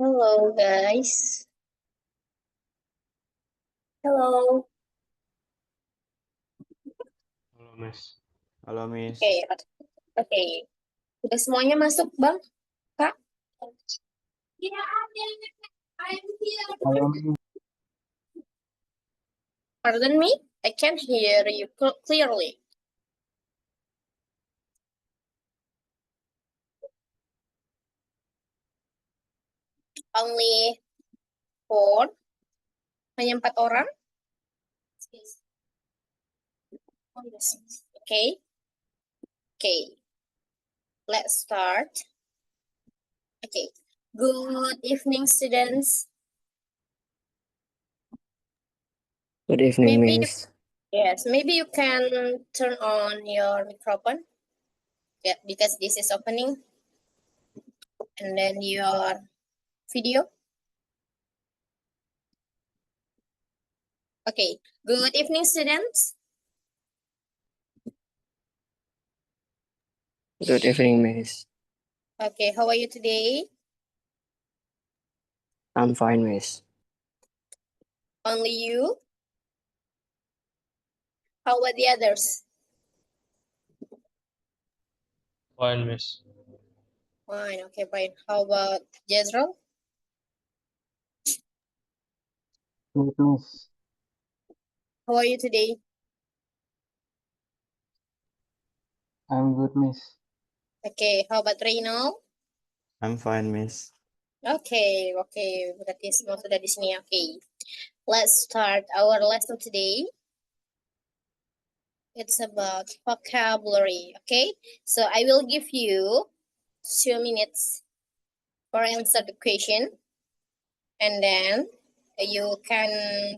Hello, guys. Hello. Halo, Miss. Halo, Miss. Oke, oke. Udah semuanya masuk, Bang? Kak? Halo, Miss. Pardon me? I can't hear you clearly. Only 4? Hanya 4 orang? Okay. Okay. Let's start. Okay. Good evening, students. Good evening, Maybe Miss. Yes, maybe you can turn on your microphone. Yeah, because this is opening. And then your video. Okay. Good evening, students. Good evening, Miss. Okay, how are you today? I'm fine, Miss. Only you? How about the others? Fine, Miss. Fine, okay, fine. How about Jezreel? Good, Miss. How are you today? I'm good, Miss. Okay, how about Reynald? I'm fine, Miss. Okay, berarti semua sudah di sini. Okay, let's start our lesson today. It's about vocabulary, okay? So I will give you 2 minutes for answer the question. And then you can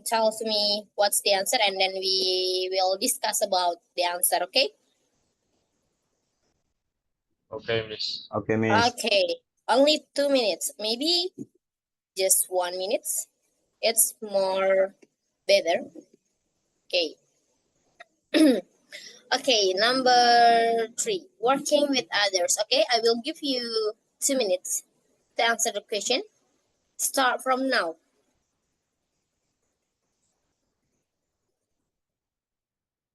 tell to me what's the answer and then we will discuss about the answer, okay? Okay, Miss. Okay, Miss. Okay, only 2 minutes, maybe just 1 minute. It's more better. Okay. Okay, number 3, working with others. Okay, I will give you 2 minutes to answer the question. Start from now.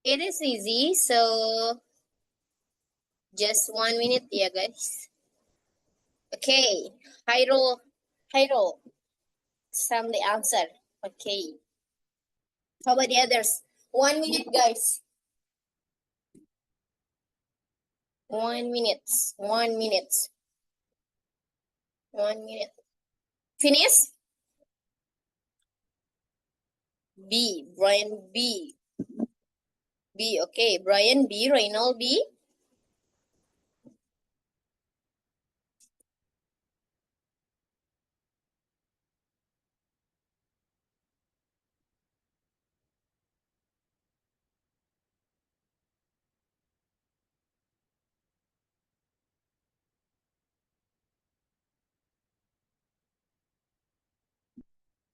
It is easy, so just 1 minute, yeah, guys. Okay, Hairul, sum the answer. Okay. How about the others? 1 minute, guys. 1 minute. 1 minute. 1 minute. Finish? B. Brian B. B. Okay. Brian B. Reynald B.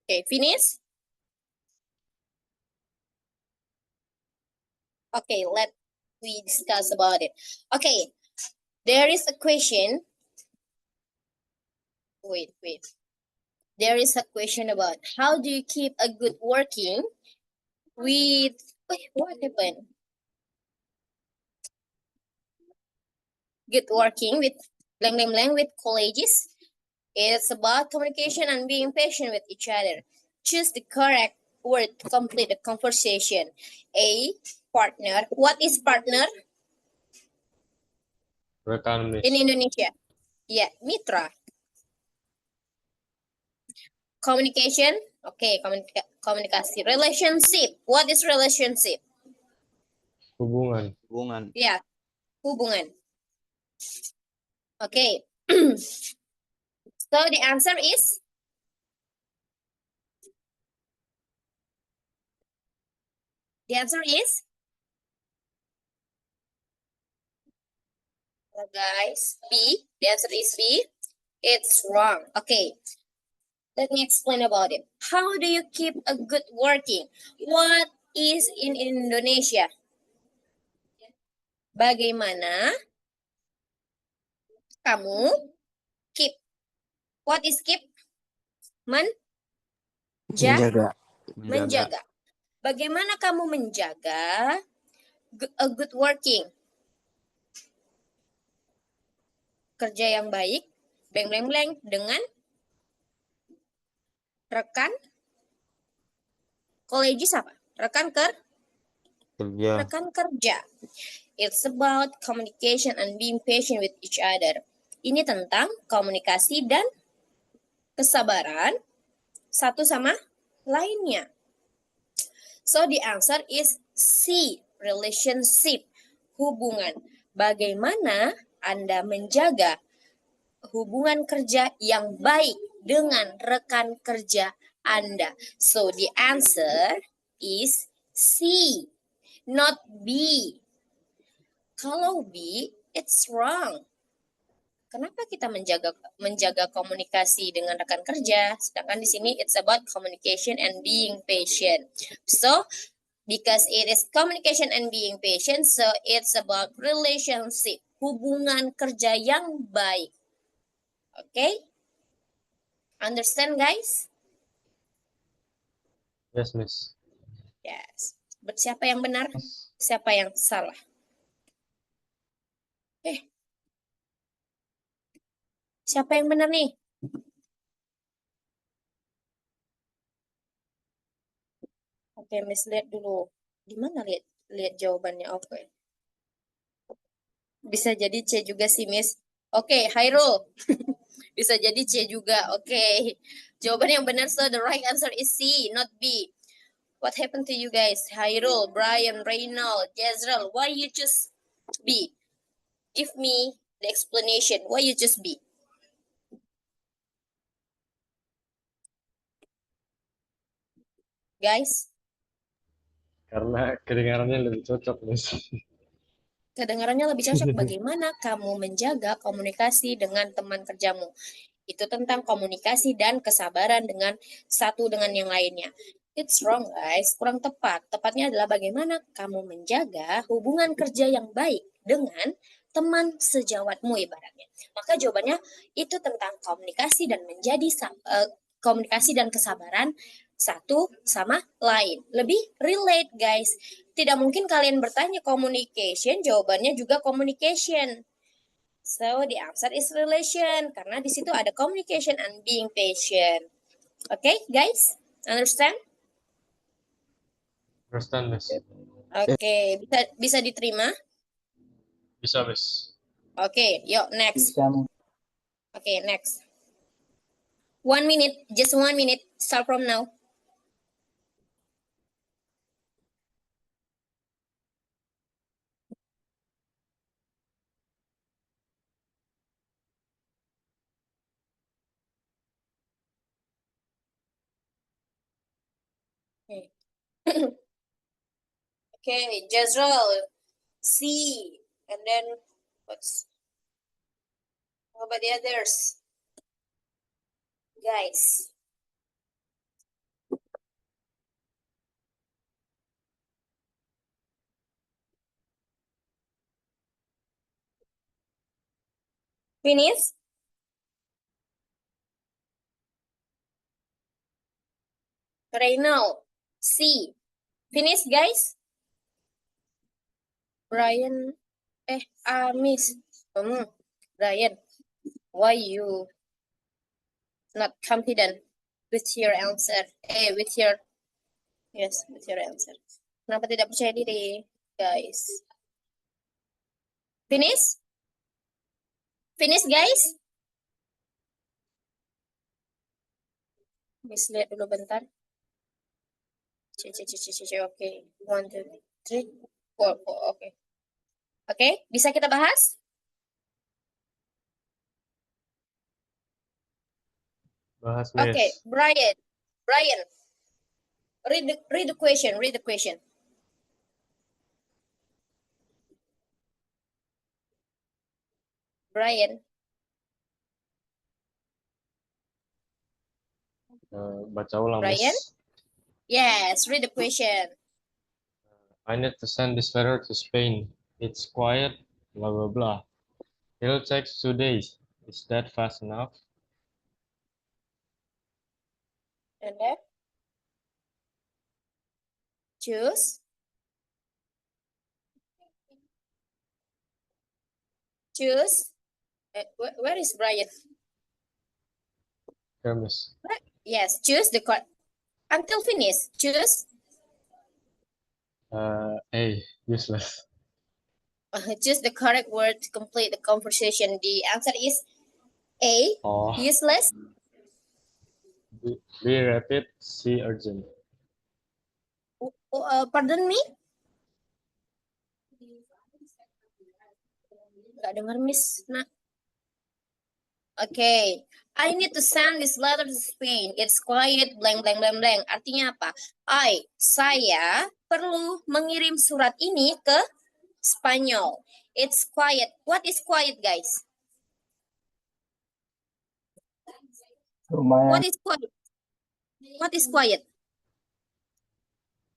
Okay. Finish? Okay. Let we discuss about it. Okay. There is a question. Wait. There is a question about how do you keep a good working with... Wait, what happened? Good working with blank with colleagues. It's about communication and being patient with each other. Choose the correct word to complete the conversation. A. Partner. What is partner Rekan, Miss. in Indonesia? Yeah, mitra. Communication. Okay, komunikasi. Relationship. What is relationship? Hubungan. Hubungan. Yeah, hubungan. Okay. So the answer is guys, B. The answer is B. It's wrong. Okay. Let me explain about it. How do you keep a good working? What is in Indonesia? Bagaimana kamu keep? What is keep? Menjaga. menjaga. Bagaimana kamu menjaga a good working? Kerja yang baik, blank blank blank, dengan rekan kolegis apa? Rekan kerja. It's about communication and being patient with each other. Ini tentang komunikasi dan kesabaran satu sama lainnya. So the answer is C, relationship, hubungan. Bagaimana Anda menjaga hubungan kerja yang baik dengan rekan kerja Anda? So the answer is C, not B. Kalau B, it's wrong. Kenapa kita menjaga komunikasi dengan rekan kerja? Sedangkan di sini it's about communication and being patient. So, because it is communication and being patient, so it's about relationship, hubungan kerja yang baik. Okay? Understand, guys? Yes, Miss. Yes. Siapa yang benar? Siapa yang salah? Siapa yang benar nih? Oke, Miss lihat dulu. Di mana lihat jawabannya? Oke. Bisa jadi C juga sih, Miss. Oke, Hairul. Bisa jadi C juga. Oke. Jawaban yang benar, so the right answer is C, not B. What happened to you guys? Hairul, Brian, Reynald, Jezreel, why you choose B? Give me the explanation. Why you choose B? Guys, Karena kedengarannya lebih cocok, Miss. kedengarannya lebih cocok. Bagaimana kamu menjaga komunikasi dengan teman kerjamu? Itu tentang komunikasi dan kesabaran dengan satu dengan yang lainnya. It's wrong, guys. Kurang tepat. Tepatnya adalah bagaimana kamu menjaga hubungan kerja yang baik dengan teman sejawatmu ibaratnya. Maka jawabannya itu tentang komunikasi dan komunikasi dan kesabaran satu sama lain. Lebih relate, guys. Tidak mungkin kalian bertanya communication, jawabannya juga communication. So the answer is relation karena di situ ada communication and being patient. Okay, guys, understand? Understand, Miss. Okay, bisa diterima? Bisa, Miss. Okay, yuk next. Okay, next. 1 minute, just 1 minute. Start from now. Okay. Okay, Jezreel, C, and then how about the others? Guys. Finish? Reynald, C. Finish, guys? Brian, Miss. Brian, why you not confident with your answer? With your answer. Kenapa tidak percaya diri, guys? Finish? Finish, guys? Miss lihat dulu bentar. Oke. 1, 2, 3, 4, oke. Oke, bisa kita bahas? Bahas, Miss. Okay, Brian, read the question. Brian, Baca ulang, Brian? Miss. Yes, read the question. I need to send this letter to Spain. It's quiet, blah, blah, blah. It'll take 2 days. Is that fast enough? And then choose. Choose. Where is Brian? Here, miss. Yes, choose the correct. Until finish, choose. A, useless. Choose the correct word to complete the conversation. The answer is A, Oh, useless. B, rapid. C, urgent. Pardon me? Nggak dengar, Miss. Nah. Okay. I need to send this letter to Spain. It's quiet, blank, blank, blank, blank. Artinya apa? Saya perlu mengirim surat ini ke Spanyol. It's quiet. What is quiet, guys? Lumayan. What is quiet? What is quiet?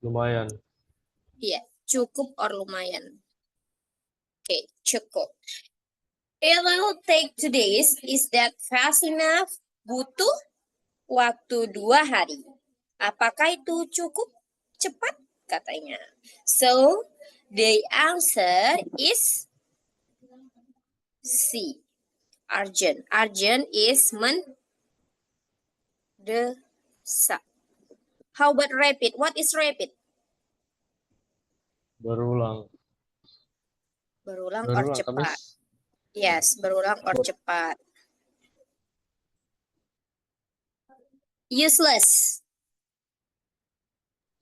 Lumayan. Iya, cukup or lumayan. Okay, cukup. It will take 2 days. Is that fast enough? Butuh waktu 2 hari. Apakah itu cukup cepat? Katanya. So, the answer is C. Urgent. Urgent is mendesak. How about rapid? What is rapid? Berulang. Berulang or Berulang, cepat. Kamis. Yes, berulang or cepat. Useless.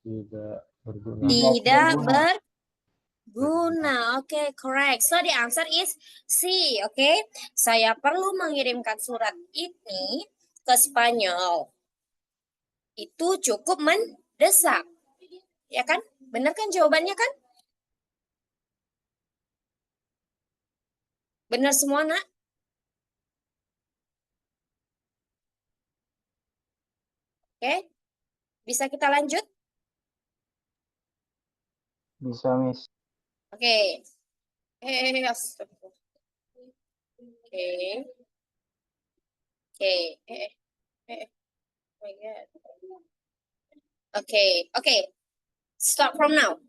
Tidak berguna. Tidak berguna. Okay, correct. So the answer is C. Okay, saya perlu mengirimkan surat ini ke Spanyol. Itu cukup mendesak. Ya kan? Benar kan jawabannya kan? Benar semua, Nak? Oke. Bisa kita lanjut? Bisa, Miss. Oke. Astagfirullah. Oke. Oke. Oh my God. Oke. Start from now.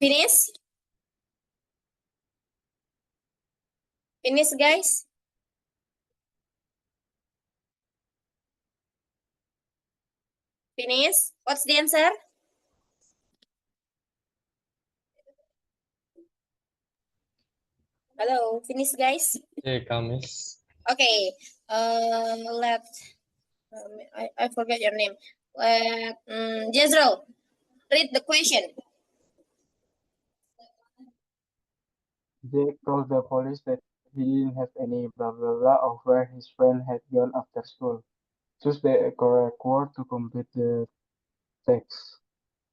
Finish? Finish, guys? Finish? What's the answer? Hello, finish, guys? C, Kamis. Okay. I forget your name. Jezreel, read the question. Jake told the police that he didn't have any blah blah blah of where his friend had gone after school. Choose the correct word to complete the text.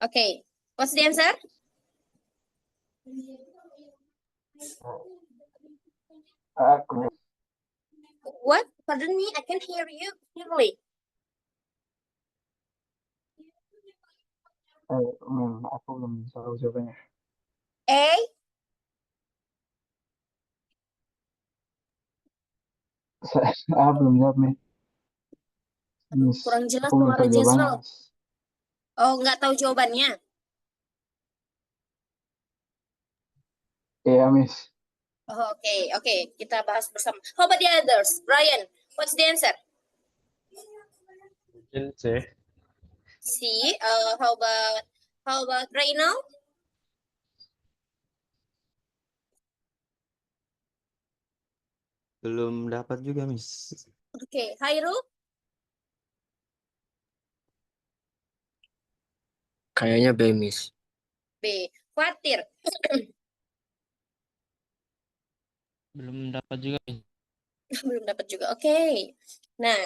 Okay. What's the answer? Correct. What? Pardon me, I can hear you clearly. Aku belum tahu jawabannya. A. Saya belum jawab, Miss. Kurang jelas Aku belum suara tahu jawabannya, Jezreel. Miss. Oh, nggak tahu jawabannya. Iya, Miss. Oh, okay. Kita bahas bersama. How about the others? Brian, what's the answer? Mungkin C. C. How about Reynald? Belum dapat juga, Miss. Okay, Hairul? Kayaknya B, Miss. B. Fatir? Belum dapat juga. Belum dapat juga. Oke. Nah,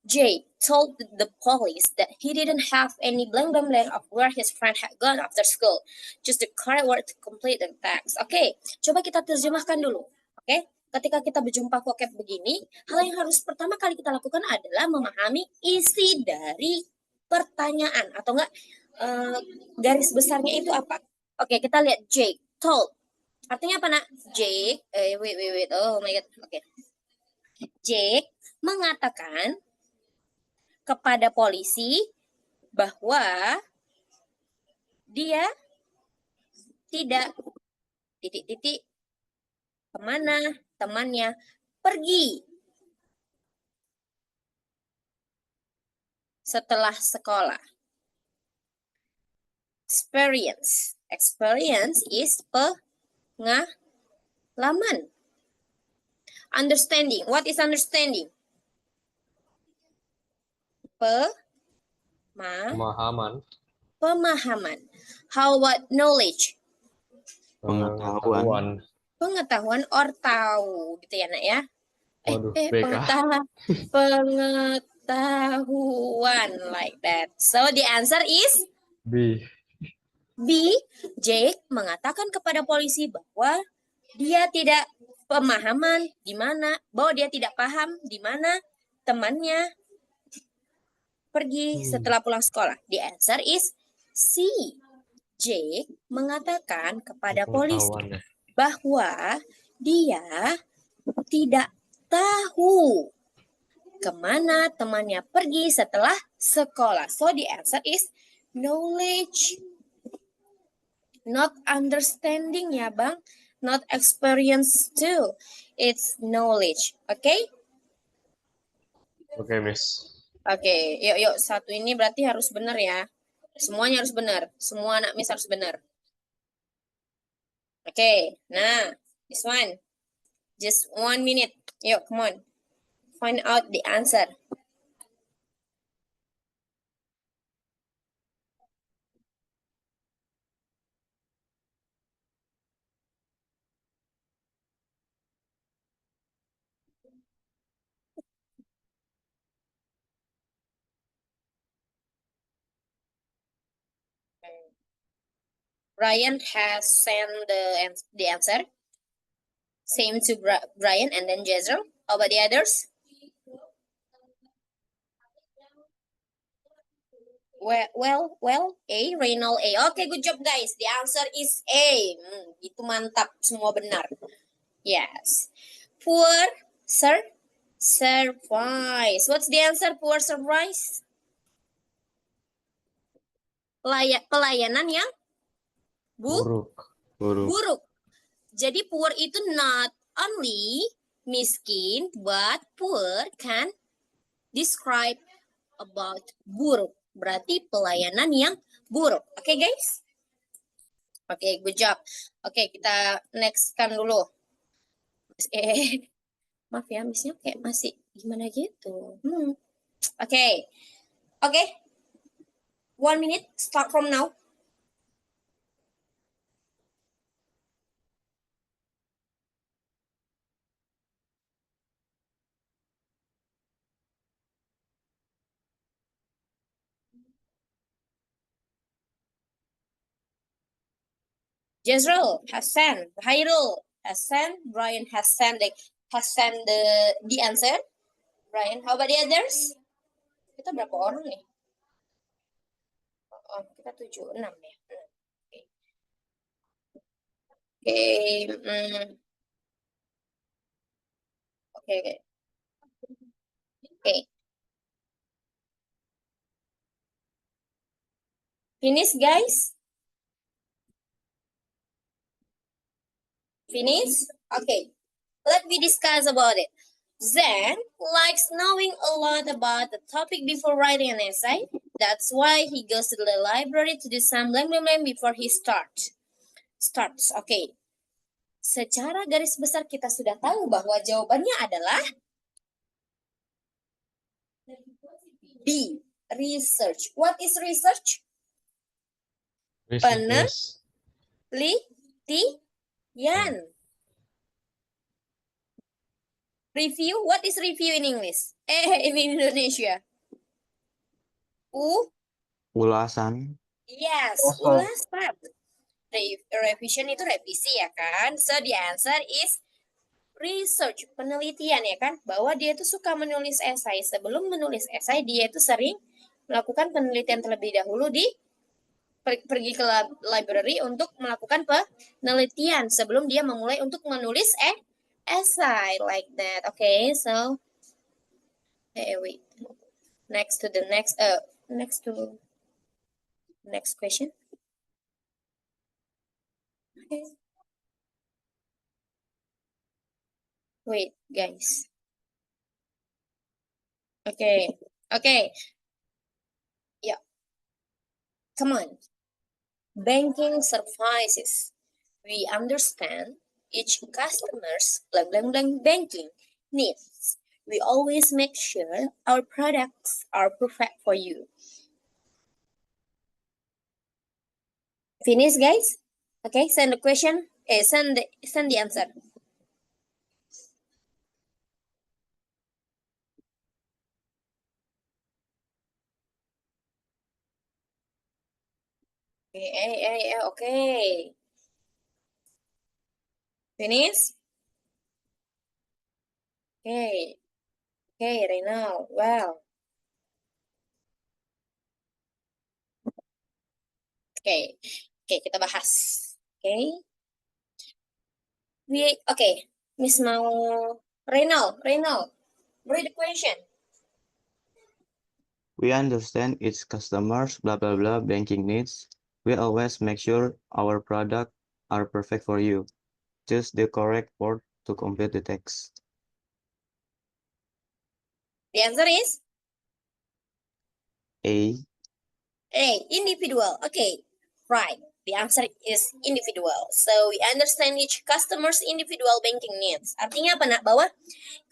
Jake told the police that he didn't have any blank blank blank of where his friend had gone after school. Just the correct word to complete the text. Oke, coba kita terjemahkan dulu. Oke, ketika kita berjumpa vocab begini, hal yang harus pertama kali kita lakukan adalah memahami isi dari pertanyaan atau enggak garis besarnya itu apa. Oke, kita lihat Jake told. Artinya apa, Nak? Jake, wait. Oh my god. Oke. Jake mengatakan kepada polisi bahwa dia tidak titik-titik kemana temannya pergi setelah sekolah. Experience is pengalaman. Understanding. What is understanding? Pemahaman. How about knowledge? Pengetahuan. Pengetahuan or tahu gitu ya, Nak ya. Waduh, BK. Pengetahuan like that. So the answer is B. B. Jake mengatakan kepada polisi bahwa dia tidak pemahaman bahwa dia tidak paham di mana temannya pergi setelah pulang sekolah. The answer is C. Jake mengatakan kepada polisi bahwa dia tidak tahu kemana temannya pergi setelah sekolah. So the answer is knowledge. Not understanding ya Bang. Not experience too. It's knowledge. Okay? Oke, Miss. Oke, yuk satu ini berarti harus benar ya. Semuanya harus benar. Semua anak Miss harus benar. Oke, nah, this one. Just 1 minute. Yuk, come on. Find out the answer. Brian has sent the answer. Same to Brian and then Jezreel. How about the others? Well, A, Reynolds A. Okay, good job guys. The answer is A. Itu mantap, semua benar. Yes. Poor surprise. What's the answer? Poor surprise. Pelayanan yang buruk. Jadi poor itu not only miskin, but poor can describe about buruk. Berarti pelayanan yang buruk. Oke, guys? Oke, good job. Oke, kita next-kan dulu. Maaf ya, Miss-nya kayak masih gimana gitu. Oke. 1 minute, start from now. Jezreel has sent, Hairul has sent, Brian has sent the answer. Brian, how about the others? Kita berapa orang nih? Oh, kita 7, 6 ya. Oke. Finish, guys? Finish? Okay. Let me discuss about it. Zen likes knowing a lot about the topic before writing an essay. That's why he goes to the library to do some blank before he starts. Okay. Secara garis besar kita sudah tahu bahwa jawabannya adalah B. Research. What is research? Penelitian. Review. What is review in English? In Indonesia. Ulasan. Yes, Ulasan. ulasan. Revision itu revisi ya kan? So the answer is research, penelitian ya kan? Bahwa dia itu suka menulis esai. Sebelum menulis esai, dia itu sering melakukan penelitian terlebih dahulu di pergi ke library untuk melakukan penelitian sebelum dia memulai untuk menulis essay like that. Okay, so wait. Next to next question. Okay. Wait, guys. Okay. Okay. Yeah. Come on. Banking services. We understand each customer's blank blank blank banking needs. We always make sure our products are perfect for you. Finish, guys? Okay, send the question. Send the answer. Okay. Finish? Okay. Okay, right now. Well. Okay. Okay, kita bahas. Okay. Okay. Miss mau Reynald, read the question. We understand each customer's blah blah blah banking needs. We always make sure our products are perfect for you. Choose the correct word to complete the text. The answer is A. Individual. Okay, right. The answer is individual. So we understand each customer's individual banking needs. Artinya apa nak? Bahwa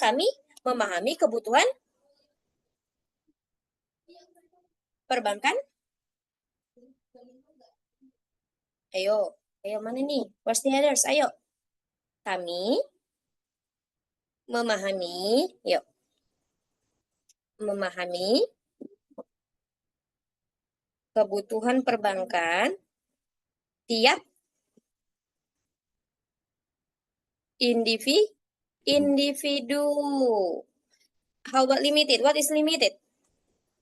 kami memahami kebutuhan perbankan. Ayo mana nih? Where's the others? Ayo. Kami memahami kebutuhan perbankan tiap individu. How about limited? What is limited?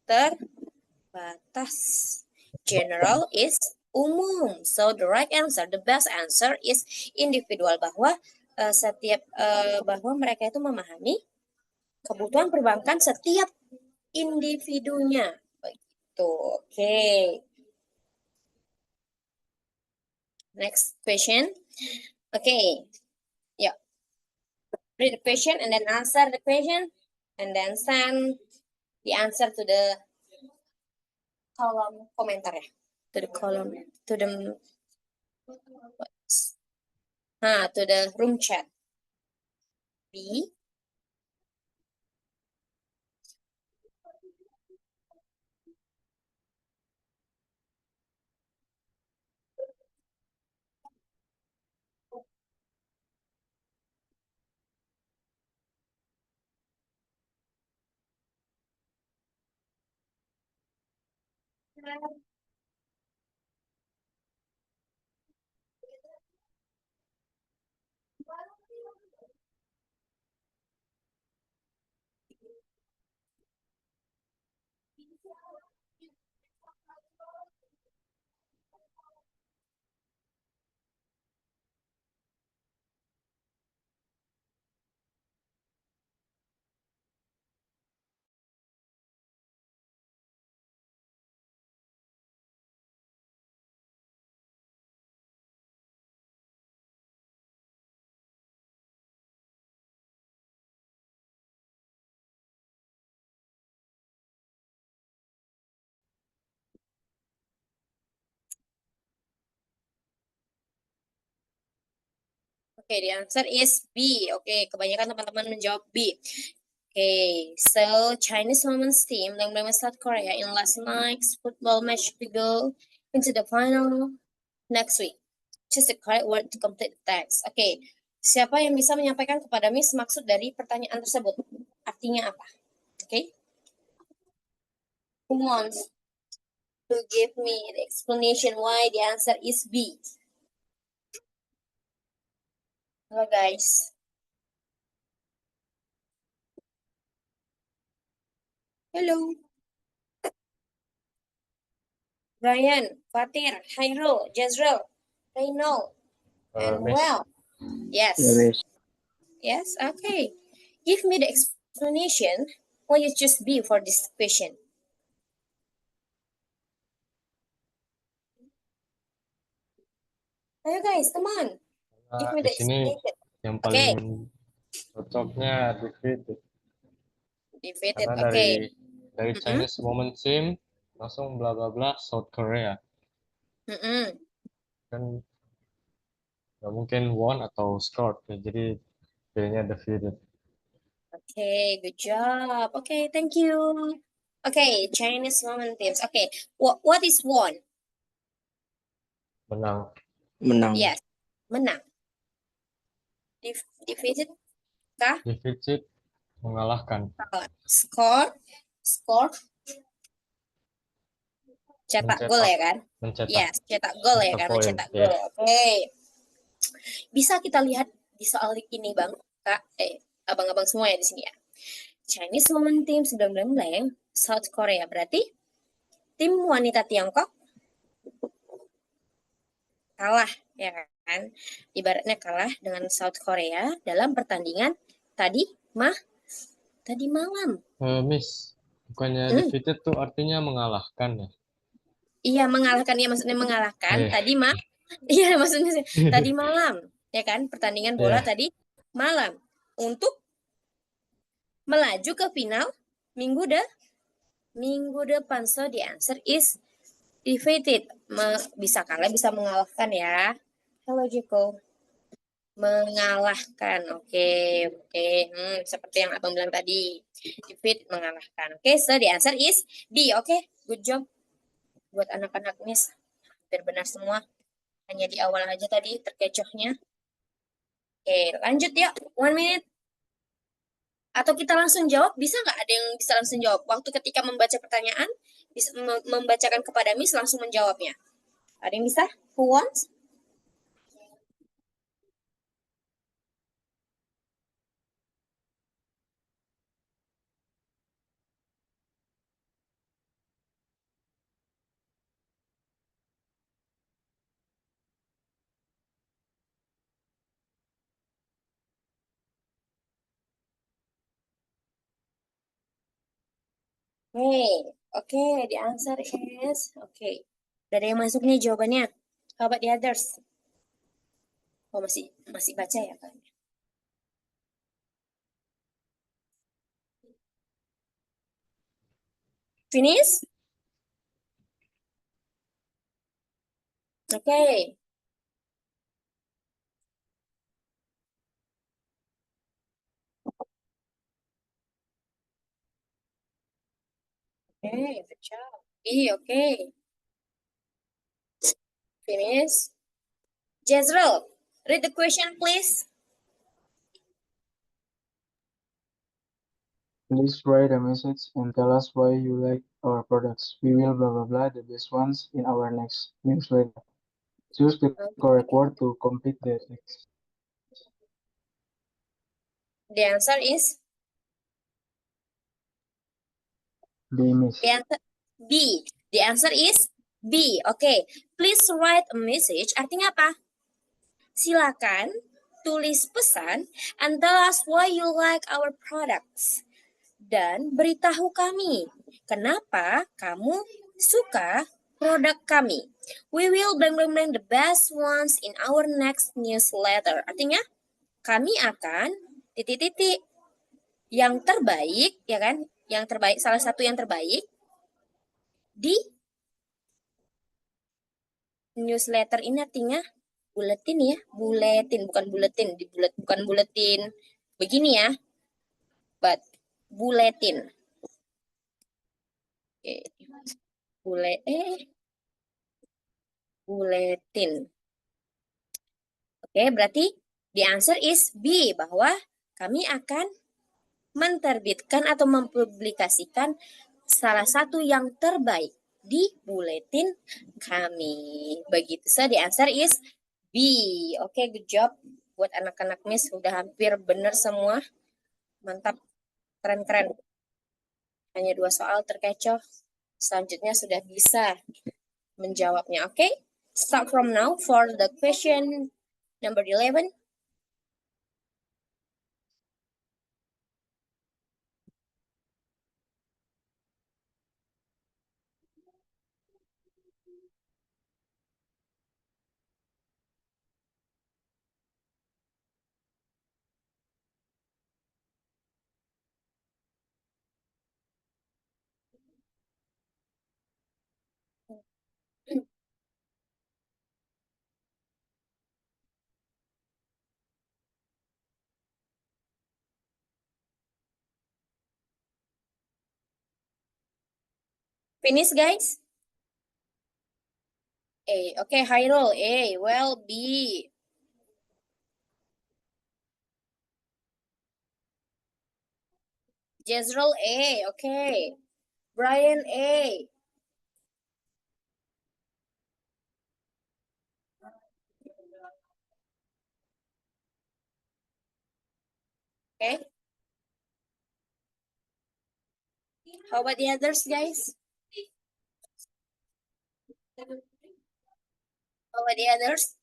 Terbatas. General is umum. So the right answer, the best answer is individual. Bahwa bahwa mereka itu memahami kebutuhan perbankan setiap individunya. Begitu. Okay. Next question. Okay. Yeah. Read the question and then answer the question and then send the answer to the kolom komentar ya. To the column, to the room chat. B. Okay, the answer is B. Okay, kebanyakan teman-teman menjawab B. Okay, so Chinese women's team yang South Korea in last night's football match to go into the final next week. Choose the correct word to complete the text. Okay, Siapa yang bisa menyampaikan kepada Miss maksud dari pertanyaan tersebut? Artinya apa? Okay. Who wants to give me the explanation why the answer is B? Hello guys. Hello. Brian, Fatir, Hairul, Jazrel, Reynald, and Miss. well. Yes. Ya, Miss. Yes, okay. Give me the explanation why you choose B for this question. Ayo guys, come on. Give me Di the sini explanation. yang Oke. paling cocoknya defeated. Defeated, Karena oke. dari Chinese woman team langsung bla bla bla South Korea. Kan nggak mungkin won atau scored ya, jadi pilihnya defeated. Okay, good job. Okay, thank you. Okay, Chinese women teams. Okay, what is won? Menang. Menang. Yes, menang. Defeated kah? Defeated mengalahkan. Score, cetak Mencetak. gol ya kan? Mencetak. Yes, cetak gol ya kan, Poin, mencetak ya. gol. Oke. Bisa kita lihat di soal ini Bang, Kak, abang-abang semua ya di sini ya. Chinese women team sudah blank South Korea. Berarti tim wanita Tiongkok kalah ya kan? Ibaratnya kalah dengan South Korea dalam pertandingan tadi malam. Miss, bukannya defeated tuh artinya mengalahkan ya? Iya, mengalahkan ya, maksudnya mengalahkan tadi iya maksudnya tadi malam ya kan, pertandingan bola tadi malam untuk melaju ke final minggu depan. So the answer is defeated. Bisa kalah, bisa mengalahkan ya. Hello Jiko. Mengalahkan. Oke. Seperti yang Abang bilang tadi. Defeat, mengalahkan. Oke, so the answer is B. Oke, good job. Buat anak-anak Miss, hampir benar semua. Hanya di awal aja tadi terkecohnya. Oke, lanjut ya. 1 minute. Atau kita langsung jawab, bisa nggak ada yang bisa langsung jawab? Waktu ketika membaca pertanyaan, bisa membacakan kepada Miss, langsung menjawabnya. Ada yang bisa? Who wants? Okay, the answer is okay. Udah ada yang masuk nih jawabannya. How about the others? Oh, masih baca ya kan? Finish? Okay. Okay, good job. Okay. Finish. Jezreel, read the question, please. Please write a message and tell us why you like our products. We will blah blah blah the best ones in our next newsletter. Choose the correct word to complete the text. The answer is B, Miss. the answer B. The answer is B. Okay. Please write a message. Artinya apa? Silakan tulis pesan and tell us why you like our products. Dan beritahu kami kenapa kamu suka produk kami. We will blank the best ones in our next newsletter. Artinya kami akan titik-titik yang terbaik, ya kan? Yang terbaik, salah satu yang terbaik di newsletter ini. Artinya buletin ya, buletin bukan buletin, bukan buletin begini ya, but buletin. Oke. Buletin. Oke, berarti The answer is B, bahwa kami akan menerbitkan atau mempublikasikan salah satu yang terbaik di buletin kami. Begitu. So, the answer is B. Oke, good job. Buat anak-anak Miss, udah hampir benar semua. Mantap. Keren-keren. Hanya 2 soal terkecoh. Selanjutnya sudah bisa menjawabnya. Oke? Start from now for the question number 11. Finish, guys? A. Okay, Hairul. A. Well, B. Jezreel A. Okay. Brian A. Okay. How about the others, guys? How about the others?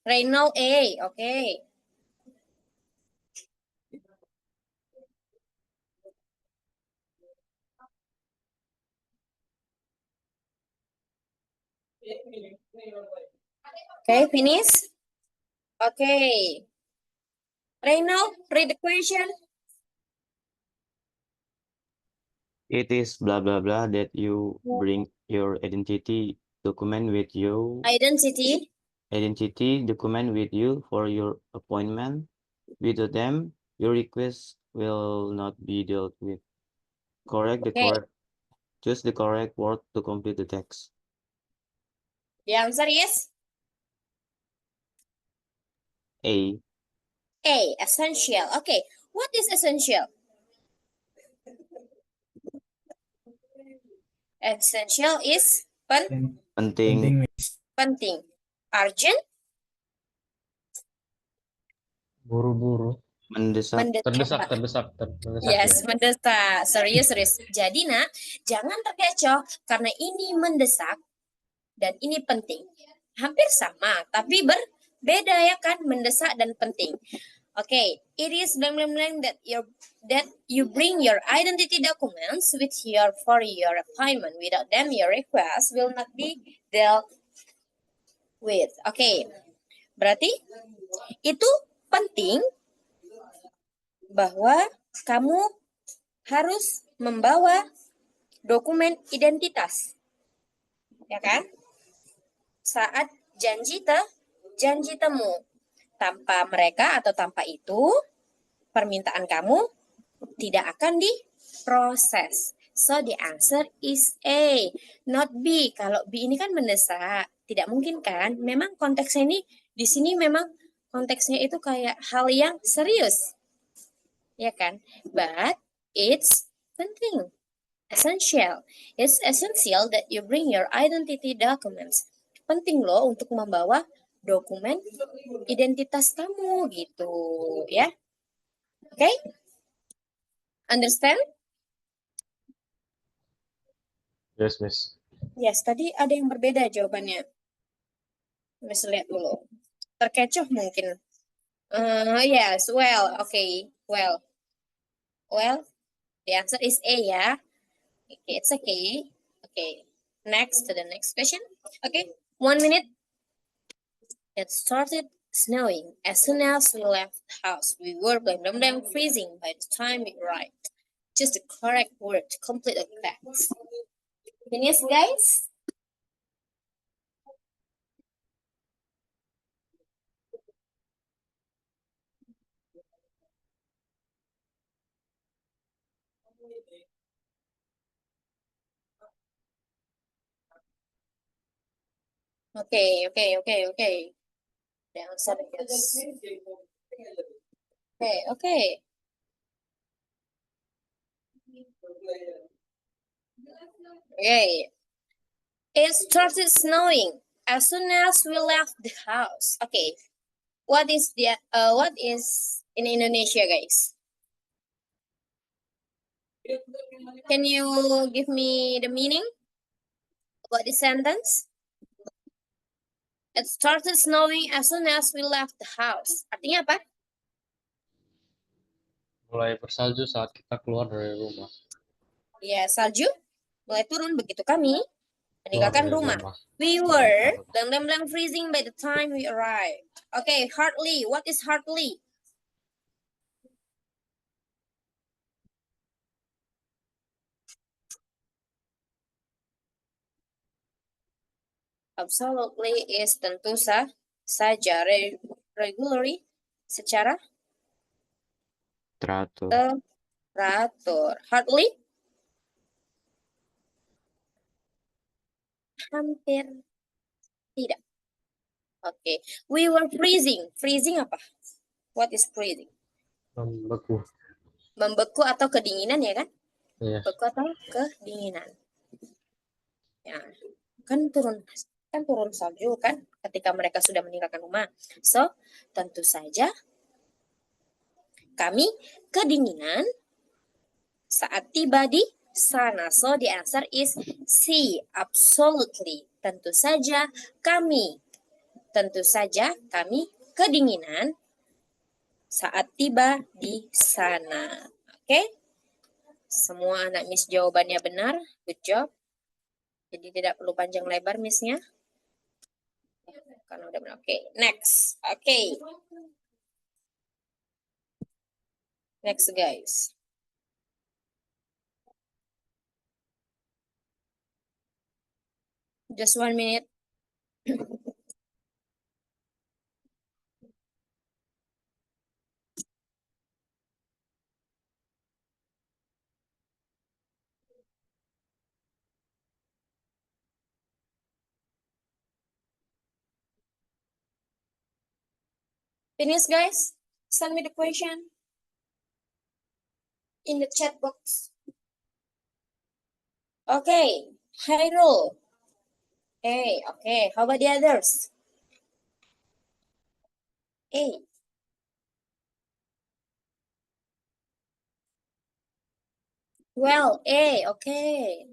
Reynolds A. Okay. Okay, finish. Okay. Reynolds, read the question. It is blah blah blah that you bring your identity document with you. Identity. Identity document with you for your appointment. Without them, your request will not be dealt with. Correct the Okay. correct. Choose the correct word to complete the text. The answer is A. A. Essential. Okay. What is essential? Essential is Penting. penting. Urgent. Buru-buru. Mendesak. Mendesak. Terdesak. Yes, mendesak. Serius. Jadi, nak, jangan terkecoh karena ini mendesak dan ini penting. Hampir sama, tapi berbeda ya kan, mendesak dan penting. Okay, it is blank blank blank that you bring your identity documents with your for your appointment. Without them, your request will not be dealt with. Okay, berarti itu penting bahwa kamu harus membawa dokumen identitas, ya kan? Saat janji temu. Tanpa mereka atau tanpa itu, permintaan kamu tidak akan diproses. So the answer is A, not B. Kalau B ini kan mendesak, tidak mungkin kan? Memang konteksnya ini di sini memang konteksnya itu kayak hal yang serius, ya kan? But it's penting, essential. It's essential that you bring your identity documents. Penting loh untuk membawa dokumen identitas kamu gitu ya. Oke? Understand? Yes, Miss. Yes, tadi ada yang berbeda jawabannya. Miss lihat dulu. Terkecoh mungkin. Yes, well, okay. Well, the answer is A ya. Okay, it's okay. Okay, next to the next question. Okay, 1 minute. It started snowing. As soon as we left the house, we were freezing by the time we arrived. Just the correct word to complete the text. Finish, guys? Okay. The answer is Okay. Okay. It started snowing as soon as we left the house. Okay. What is in Indonesia, guys? Can you give me the meaning about the sentence? It started snowing as soon as we left the house. Artinya apa? Mulai bersalju saat kita keluar dari rumah. Ya, salju mulai turun begitu kami meninggalkan dari rumah. rumah. We were blank freezing by the time we arrived. Okay, hardly. What is hardly? Absolutely is tentu saja. Regularly secara Teratur. teratur. Hardly hampir tidak. Okay. We were freezing. Freezing apa? What is freezing? Membeku. Membeku atau kedinginan ya kan? Iya. Beku atau kedinginan. Ya, kan turun salju kan ketika mereka sudah meninggalkan rumah. So, tentu saja kami kedinginan saat tiba di sana. So, the answer is C. Absolutely. Tentu saja kami kedinginan saat tiba di sana. Oke? Semua anak Miss jawabannya benar. Good job. Jadi tidak perlu panjang lebar Miss-nya. Karena udah benar. Oke, next. Oke. Next, guys. Just 1 minute. Finish, guys. Send me the question in the chat box. Okay, Hairul. Hey, okay. How about the others? Hey. Well, hey, okay.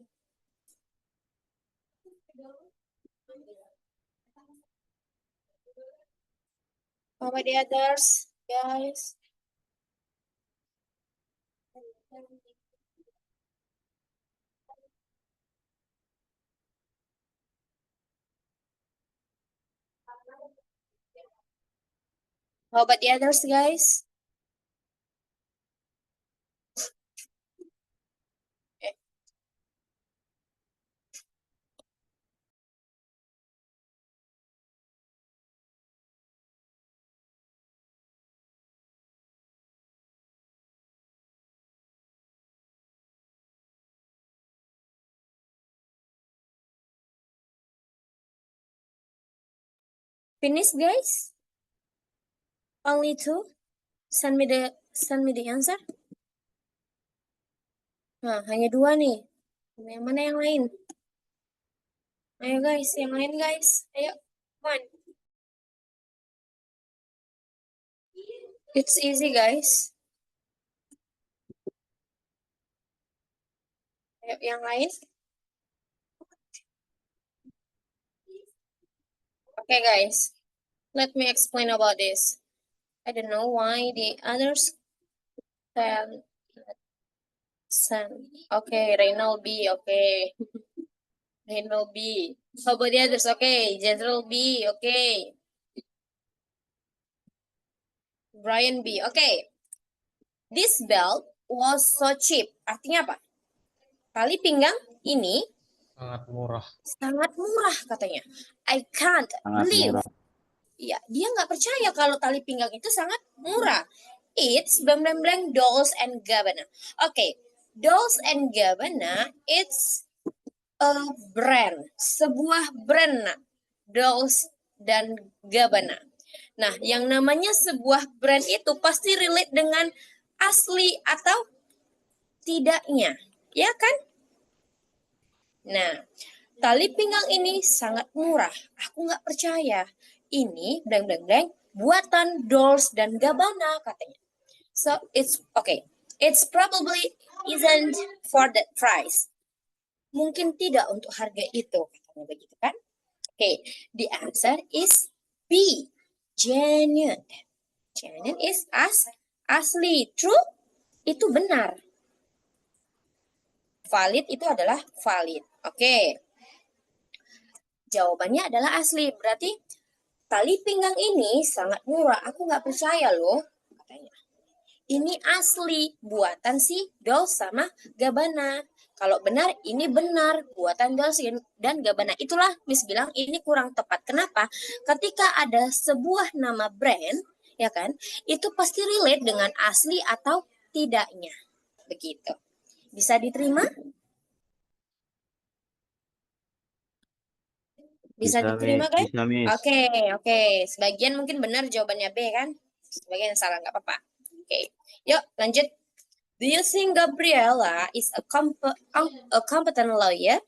How about the others, guys? How about the others, guys? Finish, guys? Only two? Send me the answer. Nah, hanya dua nih. Yang mana yang lain? Ayo guys, yang lain guys. Ayo, come on. It's easy guys. Ayo, yang lain. Okay guys, let me explain about this. I don't know why the others can send. Okay, Reynald B. Okay. Reynald B. How about the others? Okay, General B. Okay. Brian B. Okay. This belt was so cheap. Artinya apa? Tali pinggang ini Sangat murah. sangat murah katanya. I can't Sangat believe. murah. Ya, dia nggak percaya kalau tali pinggang itu sangat murah. It's blank blank blank Dolce and Gabbana. Okay, Dolce and Gabbana it's a brand, sebuah brand. Dolce dan Gabbana. Nah, yang namanya sebuah brand itu pasti relate dengan asli atau tidaknya, ya kan? Nah, tali pinggang ini sangat murah. Aku nggak percaya. Ini blank blank blank buatan Dolls dan Gabbana katanya. So it's okay. It's probably isn't for that price. Mungkin tidak untuk harga itu, katanya begitu kan? Okay, the answer is B. Genuine. Genuine is asli. True, itu benar. Valid itu adalah valid. Oke. Jawabannya adalah asli. Berarti tali pinggang ini sangat murah. Aku nggak percaya loh, katanya. Ini asli buatan si Dolls sama Gabbana. Kalau benar, ini benar buatan Dolls dan Gabbana. Itulah Miss bilang ini kurang tepat. Kenapa? Ketika ada sebuah nama brand, ya kan, itu pasti relate dengan asli atau tidaknya. Begitu. Bisa diterima? Bisa diterima kan? Bisa, Miss. Oke. Sebagian mungkin benar jawabannya B kan? Sebagian salah, nggak apa-apa. Oke, yuk lanjut. Do you think Gabriella is a competent lawyer?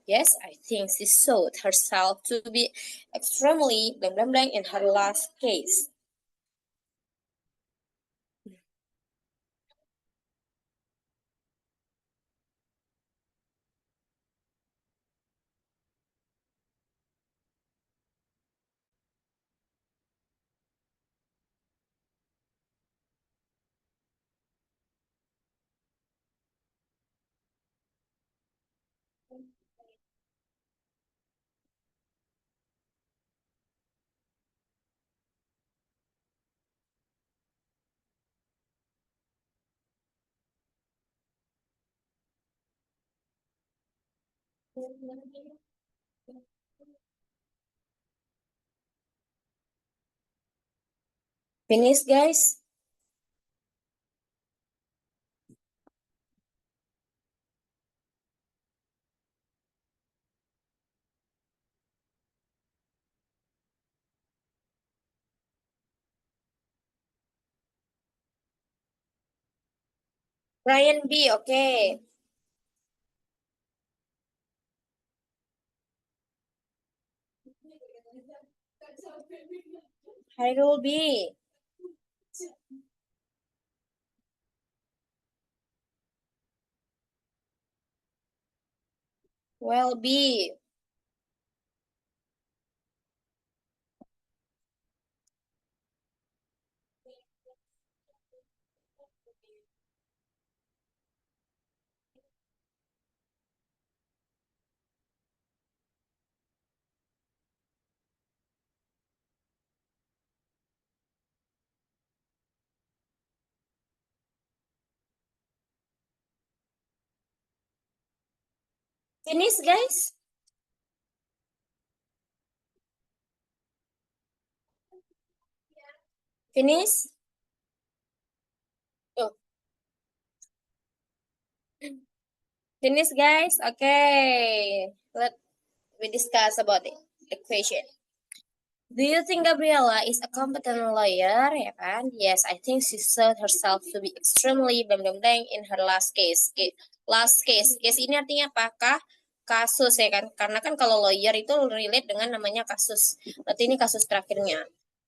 Yes, I think she showed herself to be extremely blank blank blank in her last case. Finish, guys. Ryan B, okay. Hairul B. Well B. Finish, guys. Finish. Oh. Finish, guys. Okay. Let we discuss about the equation. Do you think Gabriella is a competent lawyer? Ya kan? Yes, I think she showed herself to be extremely blank in her last case. Last case. Case ini artinya apakah? Kasus ya kan? Karena kan kalau lawyer itu relate dengan namanya kasus. Berarti ini kasus terakhirnya.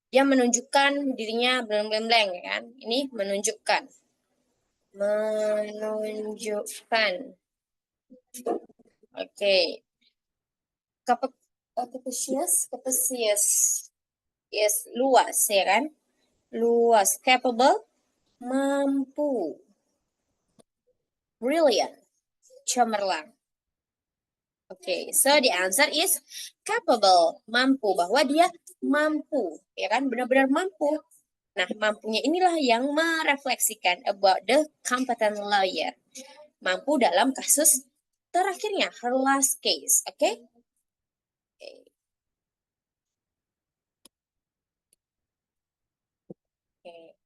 Dia menunjukkan dirinya blank ya kan? Ini menunjukkan. Menunjukkan. Oke. Capacitous. Yes, luas ya kan? Luas, capable, mampu. Brilliant, cemerlang. Okay, so the answer is capable, mampu, bahwa dia mampu, ya kan? Benar-benar mampu. Nah, mampunya inilah yang merefleksikan about the competent lawyer. Mampu dalam kasus terakhirnya, her last case, oke? Okay? Okay.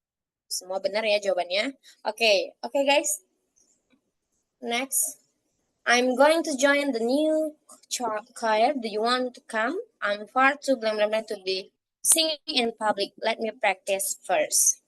Semua benar ya jawabannya. Oke, guys. Next. I'm going to join the new choir. Do you want to come? I'm far too blank to be Singing in public. Let me practice first.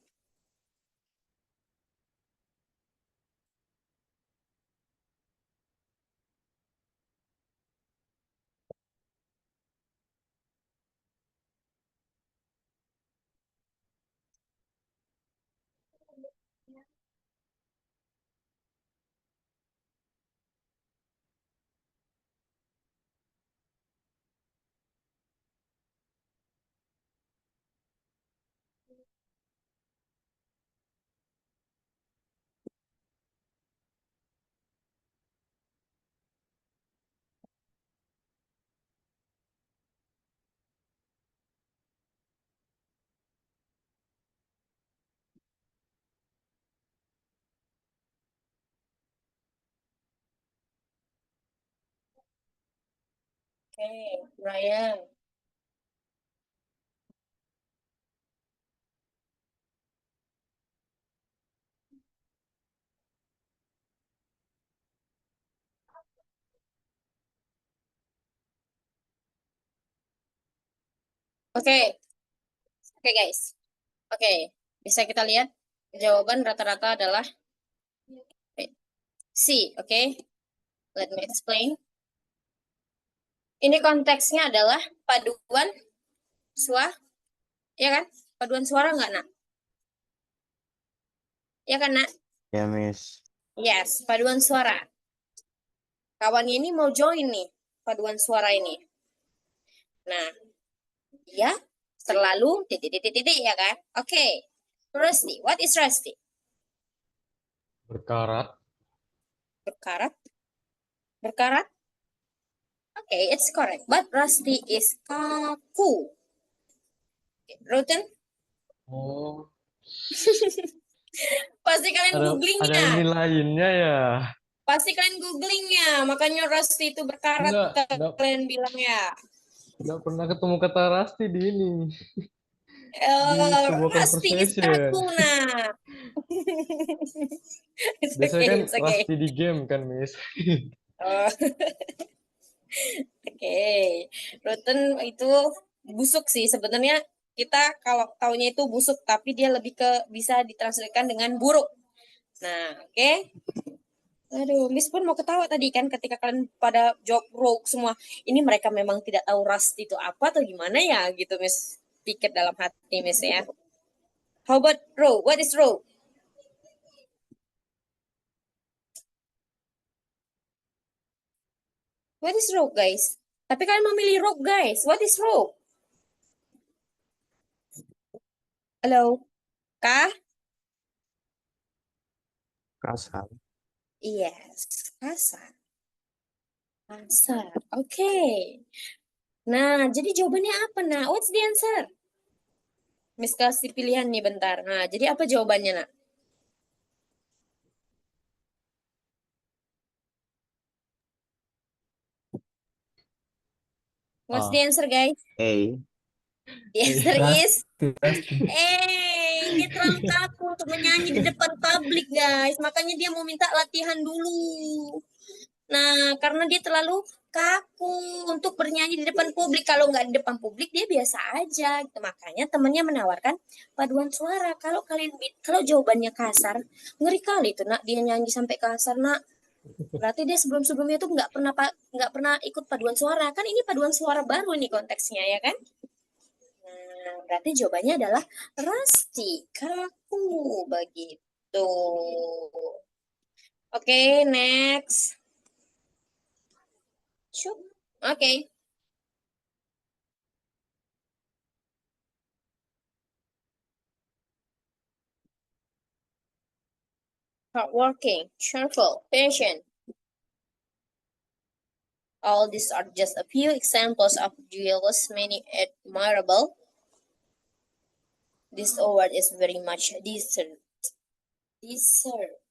Okay, Ryan. Oke, oke guys. Oke, bisa kita lihat jawaban rata-rata adalah C. Oke, let me explain. Ini konteksnya adalah paduan suara, ya kan? Paduan suara nggak, Nak? Ya kan, Nak? Ya, Miss. Yes, paduan suara. Kawan ini mau join nih, paduan suara ini. Nah, dia terlalu titik-titik ya kan? Oke. Rusty, what is Rusty? Berkarat. Berkarat? Berkarat? Okay, it's correct. But Rusty is kaku. Roten, Oh, pasti kalian ada googlingnya. ini lainnya ya. Pasti kalian googlingnya. Makanya Rusty itu berkarat Enggak kalian bilang ya. pernah ketemu kata Rasti di ini. Di sebuah Rusty is kaku, conversation. nah. It's Biasanya okay, kan it's okay. Rasti di game kan, Miss. Oh. Oke, Roten itu busuk sih sebenarnya, kita kalau taunya itu busuk tapi dia lebih ke bisa ditranslasikan dengan buruk. Nah, oke. Aduh, Miss pun mau ketawa tadi kan ketika kalian pada jawab rogue semua. Ini mereka memang tidak tahu Rust itu apa atau gimana ya gitu, Miss. Pikir dalam hati Miss ya. How about rogue? What is rogue? What is rogue, guys? Tapi kalian memilih rogue, guys. What is rogue? Halo? Kah? Kasar. Yes, kasar. Kasar. Oke. Nah, jadi jawabannya apa, Nak? What's the answer? Miss kasih pilihan nih bentar. Nah, jadi apa jawabannya, Nak? What's the Ah, answer, guys? A. The answer is Pasti. dia terlalu kaku untuk menyanyi di depan publik, guys. Makanya dia mau minta latihan dulu. Nah, karena dia terlalu kaku untuk bernyanyi di depan publik. Kalau nggak di depan publik, dia biasa aja. Gitu. Makanya temennya menawarkan paduan suara. Kalau jawabannya kasar, ngeri kali tuh, Nak. Dia nyanyi sampai kasar, Nak. Berarti dia sebelum-sebelumnya tuh nggak pernah ikut paduan suara. Kan ini paduan suara baru nih konteksnya, ya kan? Nah, berarti jawabannya adalah Rusty, kaku begitu. Oke, next. Cup. Oke. Hardworking, cheerful, patient. All these are just a few examples of Jules' many admirable. This award is very much deserved. Deserved.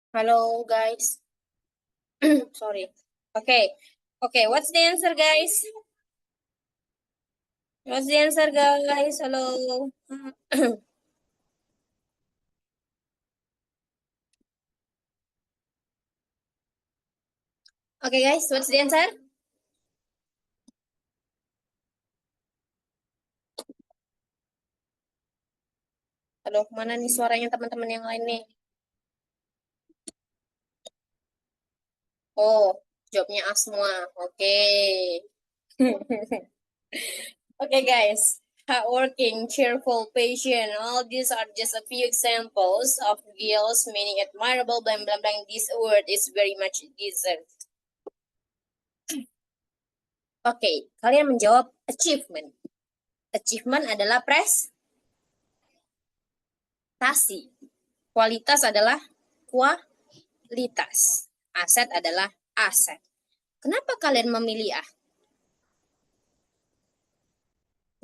Hello, guys. Sorry. Okay. Okay, what's the answer, guys? What's the answer, guys? Hello. Okay, guys, what's the answer? Aduh, mana nih suaranya teman-teman yang lain nih? Oh, jawabnya A semua. Oke. Okay, guys. Hardworking, cheerful, patient. All these are just a few examples of skills meaning admirable, blah, blah, blah. This word is very much deserved. Oke, kalian menjawab achievement. Achievement adalah prestasi. Kualitas adalah kualitas. Aset adalah aset. Kenapa kalian memilih A?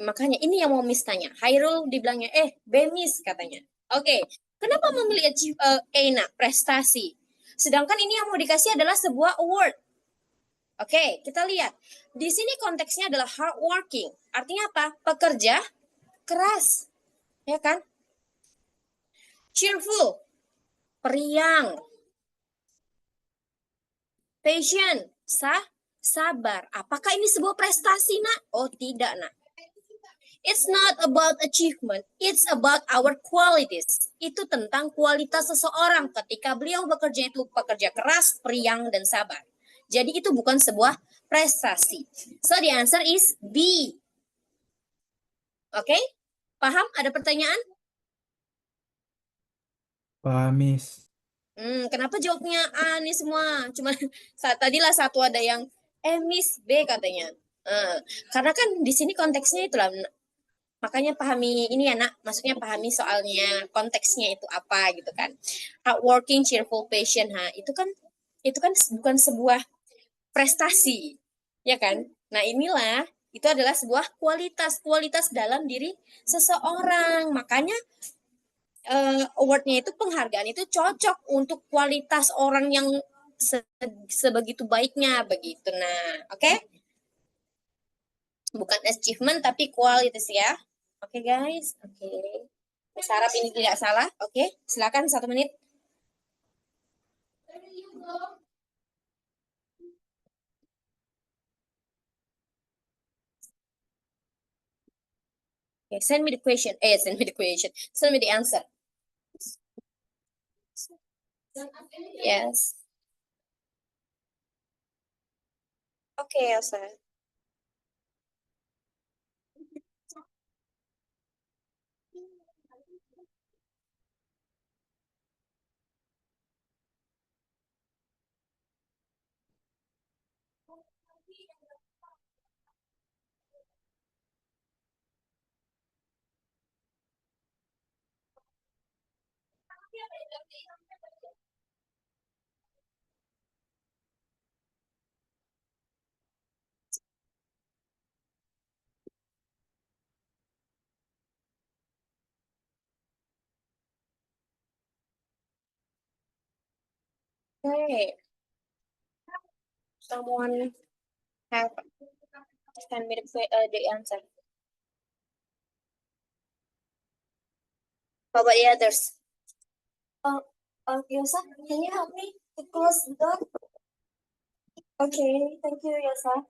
Makanya ini yang mau Miss tanya. Hairul dibilangnya, Bemis katanya. Oke, kenapa memilih ENA, prestasi? Sedangkan ini yang mau dikasih adalah sebuah award. Oke, kita lihat. Di sini konteksnya adalah hard working. Artinya apa? Pekerja keras. Ya kan? Cheerful, periang. Patient, sabar. Apakah ini sebuah prestasi, nak? Oh, tidak, nak. It's not about achievement, it's about our qualities. Itu tentang kualitas seseorang ketika beliau bekerja itu pekerja keras, periang, dan sabar. Jadi itu bukan sebuah prestasi. So the answer is B. Oke? Paham? Ada pertanyaan? Paham, Miss. Kenapa jawabnya A nih semua? Cuma tadilah satu ada yang Miss B katanya. Karena kan di sini konteksnya itulah. Makanya pahami ini ya, nak, maksudnya pahami soalnya konteksnya itu apa gitu kan. Hardworking, cheerful, patient, itu kan bukan sebuah prestasi, ya kan? Nah, inilah itu adalah sebuah kualitas dalam diri seseorang. Makanya awardnya itu, penghargaan itu cocok untuk kualitas orang yang sebegitu baiknya begitu. Nah, oke? Bukan achievement tapi kualitas ya. Oke, guys. Oke. Saya harap ini tidak salah. Oke, silakan 1 menit. Okay, send me the question. Send me the question. Send me the answer. Yes. Okay, Elsa. Okay. Someone have send me the answer. How about the others? Yosa, can you help me to close the door? Okay, thank you, Yosa.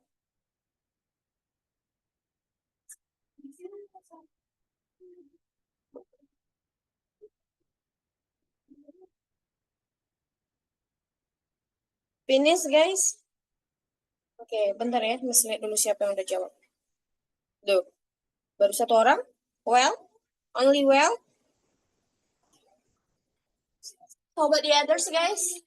Finish, guys. Oke, bentar ya, mesti lihat dulu siapa yang udah jawab. Duh, baru 1 orang? Well, only well. How about the others, guys?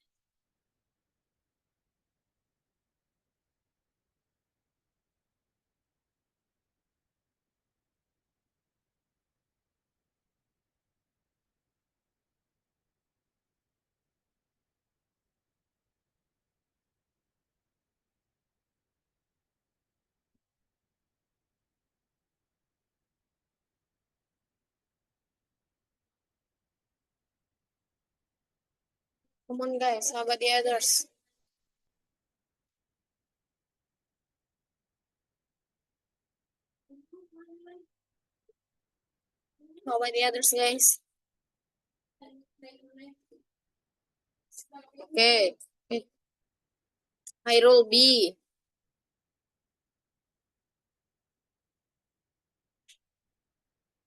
Come on, guys. How about the others? How about the others, guys? Okay. I roll B.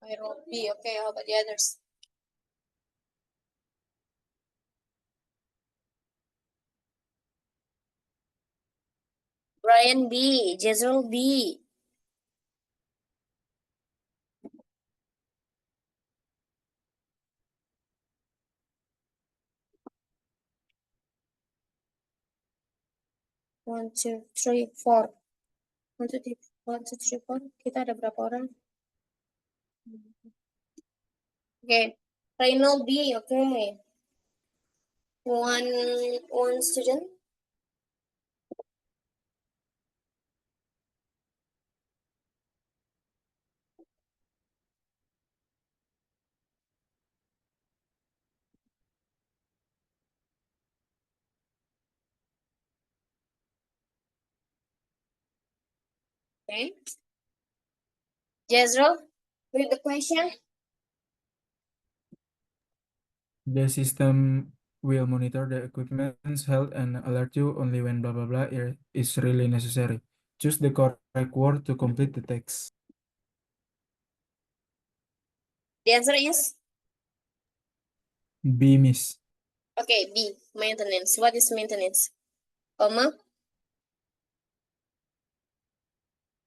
I roll B. Okay. How about the others? Brian B. Jezreel B. One, two, three, four. One, two, three, one, two, three, four. Kita ada berapa orang? Okay. Reynolds B. Okay. One student. Okay. Jezreel, read the question. The system will monitor the equipment's health and alert you only when blah blah blah is really necessary. Choose the correct word to complete the text. The answer is B, miss. okay. B. Maintenance. What is maintenance? Comma.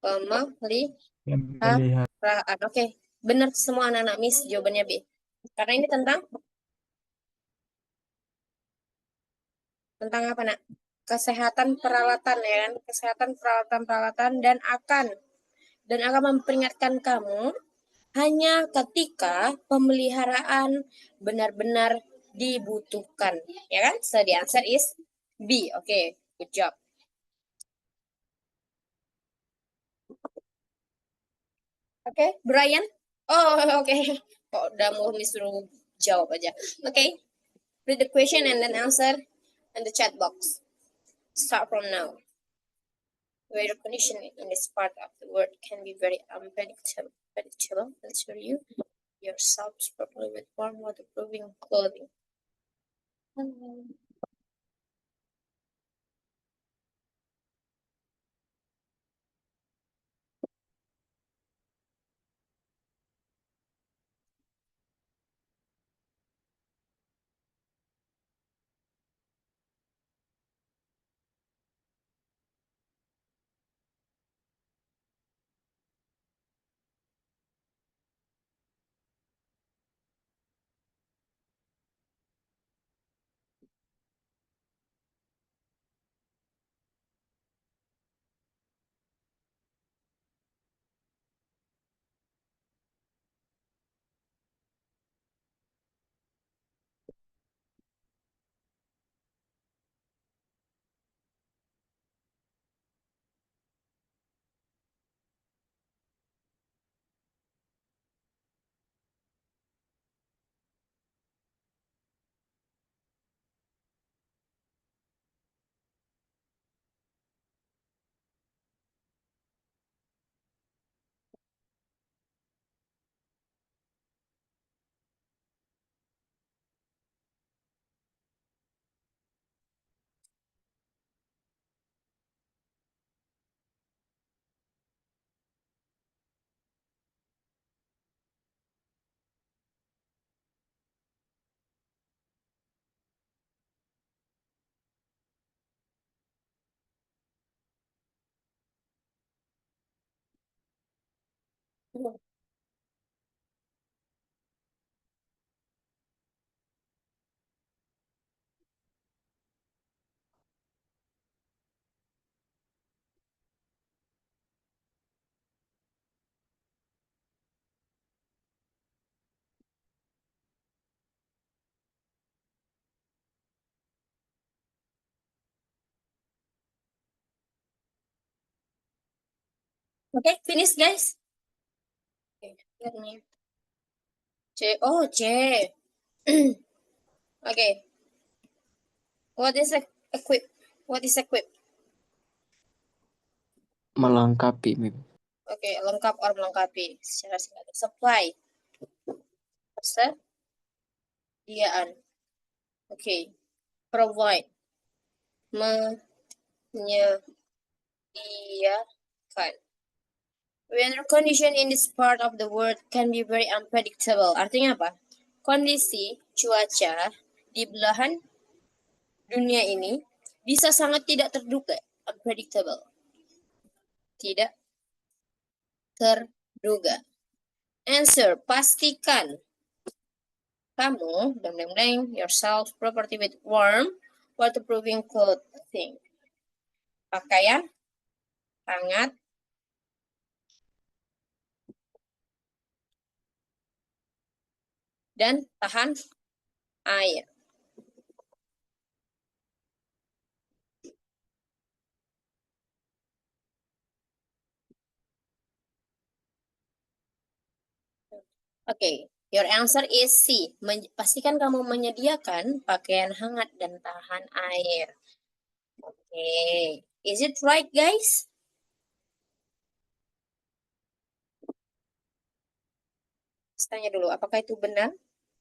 Melihat. Oke, benar semua anak-anak Miss jawabannya B. Karena ini tentang apa, Nak? Kesehatan peralatan ya kan? Kesehatan peralatan dan akan memperingatkan kamu hanya ketika pemeliharaan benar-benar dibutuhkan, ya kan? So the answer is B. Oke, good job. Oke, Brian. Oh, oke. Kok udah mau disuruh jawab aja. Oke. Read the question and then answer in the chat box. Start from now. Weather condition in this part of the world can be very unpredictable. Ensure you yourselves properly with warm waterproofing clothing. Okay, finish guys. Okay, let me. C. Oh, C. Okay. What is equip? What is equip? Melengkapi, Mim. Oke, lengkap or melengkapi secara singkat. Supply, persediaan. Oke, provide, menyediakan. Weather condition in this part of the world can be very unpredictable. Artinya apa? Kondisi cuaca di belahan dunia ini bisa sangat tidak terduga. Unpredictable. Tidak terduga. Answer, pastikan kamu, yourself property with warm, waterproofing clothing. Pakaian hangat dan tahan air. Oke, your answer is C. Pastikan kamu menyediakan pakaian hangat dan tahan air. Oke, is it right, guys? Tanya dulu, apakah itu benar?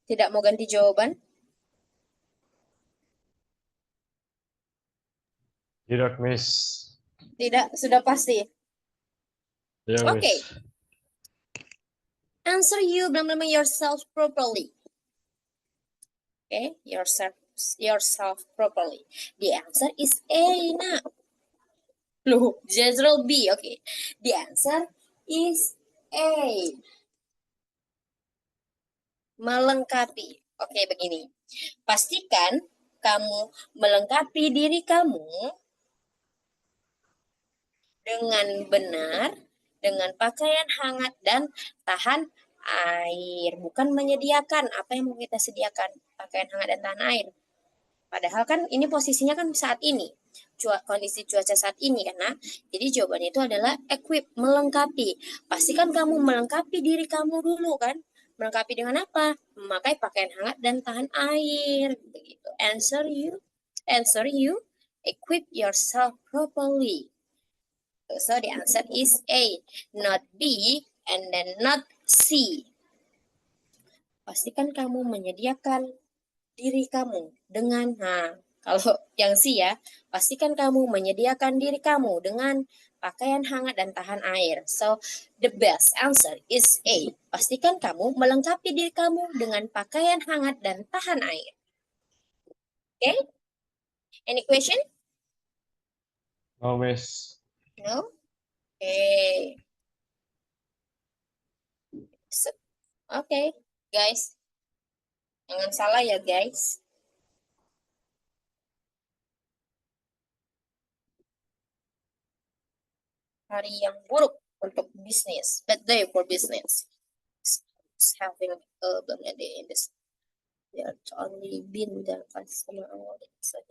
Tidak mau ganti jawaban? Tidak, Miss. Tidak, sudah pasti. Ya, Oke. Miss. Answer you, yourself properly. Okay, yourself properly. The answer is A. Nah, loh, general B. Okay, the answer is A. Melengkapi. Oke, begini. Pastikan kamu melengkapi diri kamu dengan benar, dengan pakaian hangat dan tahan air. Bukan menyediakan apa yang mau kita sediakan, pakaian hangat dan tahan air. Padahal kan ini posisinya kan saat ini. Kondisi cuaca saat ini karena jadi jawabannya itu adalah equip, melengkapi. Pastikan kamu melengkapi diri kamu dulu kan. Melengkapi dengan apa? Memakai pakaian hangat dan tahan air. Begitu. Answer you, equip yourself properly. So the answer is A, not B, and then not C. Pastikan kamu menyediakan diri kamu dengan, kalau yang C ya, pastikan kamu menyediakan diri kamu dengan pakaian hangat dan tahan air. So, the best answer is A. Pastikan kamu melengkapi diri kamu dengan pakaian hangat dan tahan air. Okay? Any question? No, Miss. No? Okay. So, okay, guys. Jangan salah ya, guys. Hari yang buruk untuk bisnis. Bad day for business. It's having a bad day in this. They are only been the customer only. So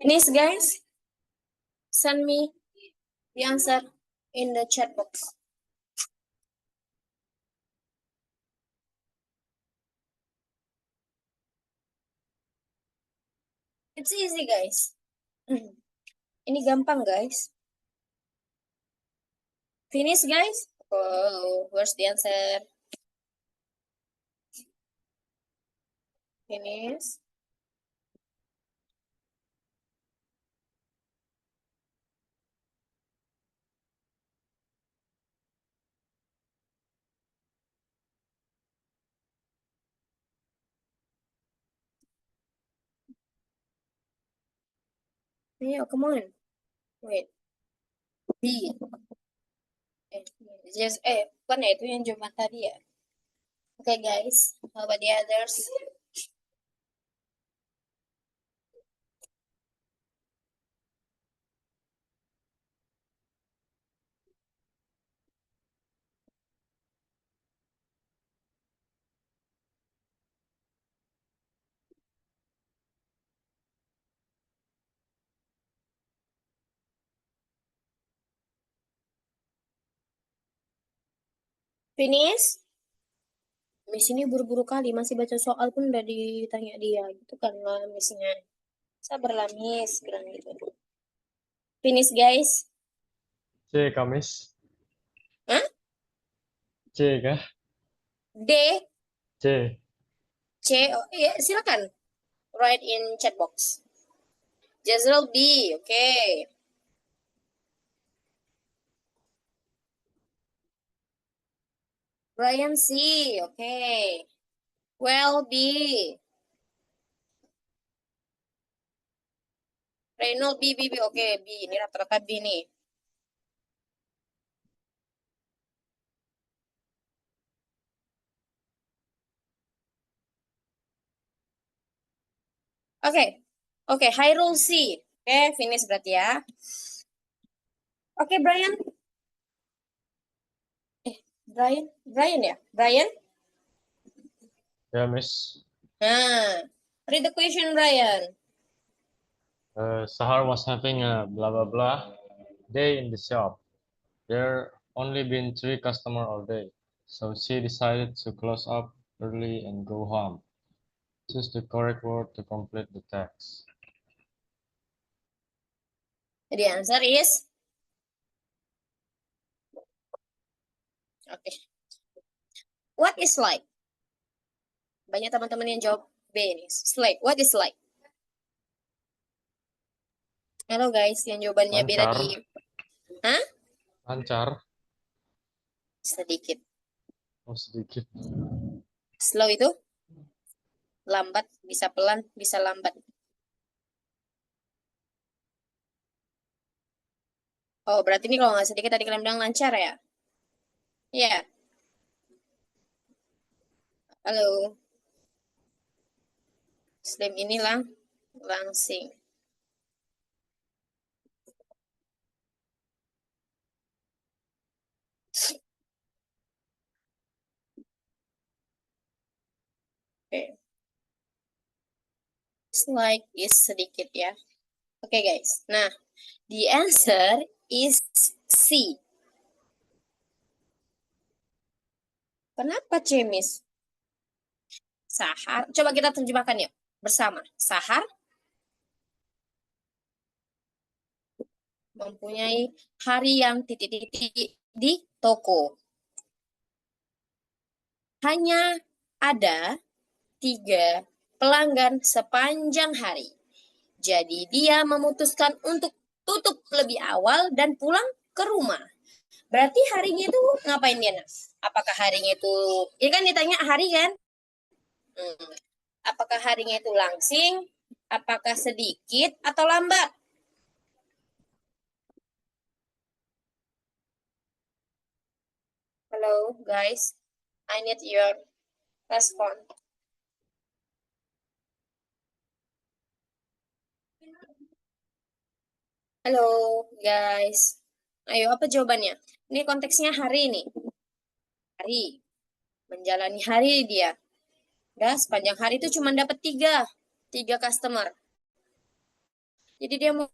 finish, guys. Send me the answer in the chat box. It's easy, guys. Ini gampang, guys. Finish, guys. Oh, where's the answer? Finish. Yeah, come on. Wait. B. Bukan ya, itu yang jawaban tadi ya. Okay, guys. How about the others? Finish? Miss ini buru-buru kali, masih baca soal pun udah ditanya dia, gitu kan lah Missnya. Sabarlah Miss, bilang gitu. Finish guys. C, Kamis. Hah? C kah? D, C. C, oh, iya silakan. Write in chat box. Jazrel B, oke. Brian C, oke. Well B. Reynold B, oke B. Ini rata-rata B nih. Oke, oke. Hairul C. Oke, finish berarti ya. Oke, Brian. Brian ya? Brian? Ya, Miss. Nah, read the question, Brian. Sahar was having a blah blah blah day in the shop. There only been 3 customers all day, so she decided to close up early and go home. Choose the correct word to complete the text. The answer is okay. What is like? Banyak teman-teman yang jawab B nih. Slide. What is like? Halo guys, yang jawabannya B Lancar. tadi. Hah? Lancar. Sedikit. Oh, sedikit. Slow itu lambat, bisa pelan, bisa lambat. Oh, berarti ini kalau nggak sedikit tadi kalian bilang lancar ya? Iya. Halo. Slim ini langsing. Oke. Slide is sedikit ya. Oke guys. Nah, the answer is C. Kenapa C, Miss? Sahar. Coba kita terjemahkan yuk bersama. Sahar mempunyai hari yang titik-titik di toko. Hanya ada 3 pelanggan sepanjang hari. Jadi dia memutuskan untuk tutup lebih awal dan pulang ke rumah. Berarti harinya itu ngapain dia, Nas? Apakah harinya itu, ya kan ditanya hari kan? Apakah harinya itu langsing? Apakah sedikit atau lambat? Hello guys, I need your response. Halo guys, ayo apa jawabannya? Ini konteksnya hari nih. Hari, menjalani hari dia. Udah sepanjang hari itu cuma dapat 3 customer. Jadi dia mau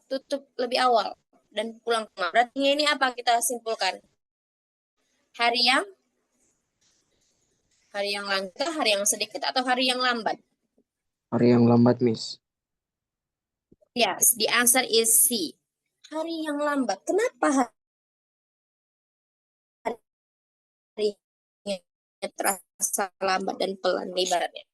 tutup lebih awal dan pulang ke rumah. Berarti ini apa kita simpulkan? Hari yang lancar, hari yang sedikit, atau hari yang lambat? Hari yang lambat, Miss. Yes, the answer is C. Hari yang lambat. Kenapa harinya terasa lambat dan pelan ibaratnya?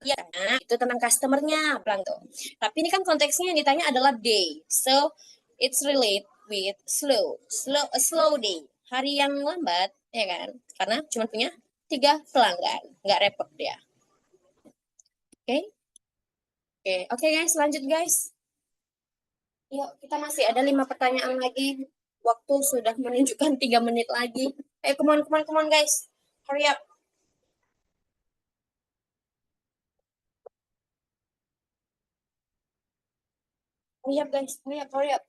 Ya, itu tentang customernya, pelan tuh. Tapi ini kan konteksnya yang ditanya adalah day. So, it's relate with a slow day. Hari yang lambat, ya kan? Karena cuma punya 3 pelanggan. Nggak repot dia. Oke? Oke guys, lanjut guys. Yuk, kita masih ada 5 pertanyaan lagi. Waktu sudah menunjukkan 3 menit lagi. Come on guys. Hurry up. Hurry up guys, hurry up.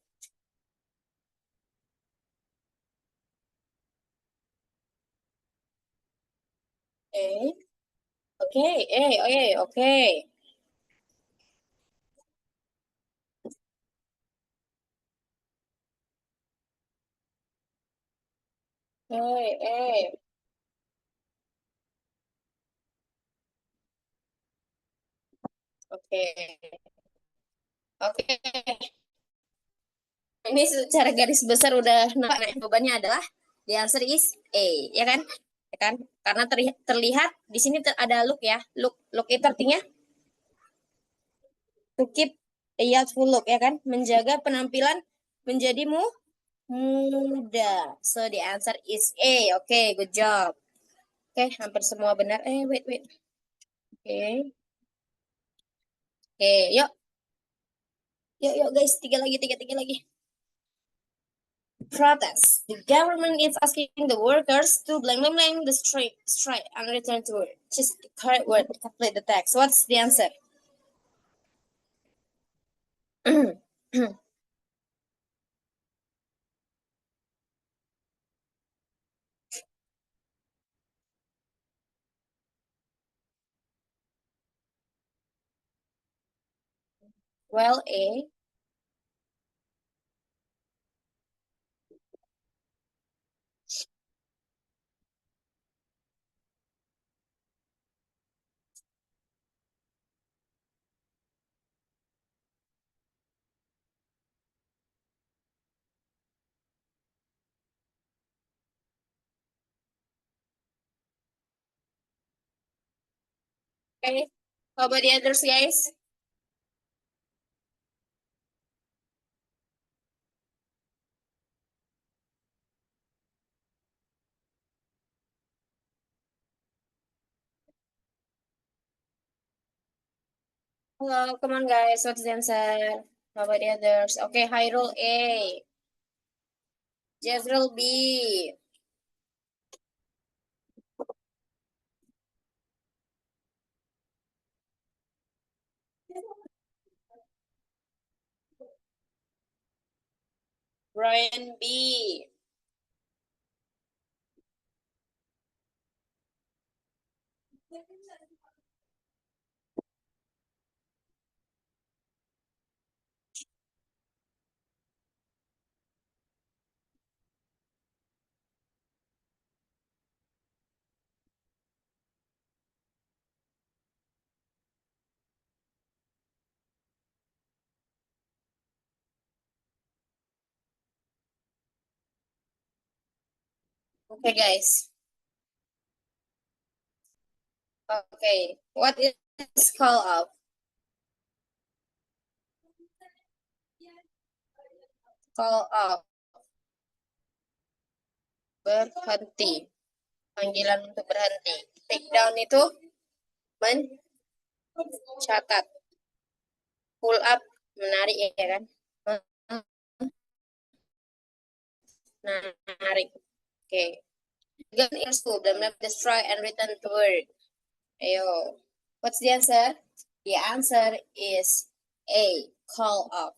Okay. Oke. Ini secara garis besar udah nampak, jawabannya adalah the answer is A, ya kan? Ya kan? Karena terlihat di sini ada look ya. Look itu artinya to keep a youthful look, ya kan? Menjaga penampilan menjadi muda. So the answer is A. Oke, good job. Oke, hampir semua benar. Wait. Oke. Yuk. Yuk guys, tiga lagi. Protest. The government is asking the workers to blank the strike and return to work. Just the correct word to complete the text. What's the answer? Well, A. Okay. How about the others, guys? Hello, come on, guys. What's the answer? How about the others? Okay, Hyrule A. Jezreel B. Brian B. Okay, guys. Okay, what is call off? Call off. Berhenti. Panggilan untuk berhenti. Take down itu mencatat. Pull up, menarik ya kan? Menarik. Okay. Gun is to destroy and return to work. Ayo. What's the answer? The answer is A. Call off.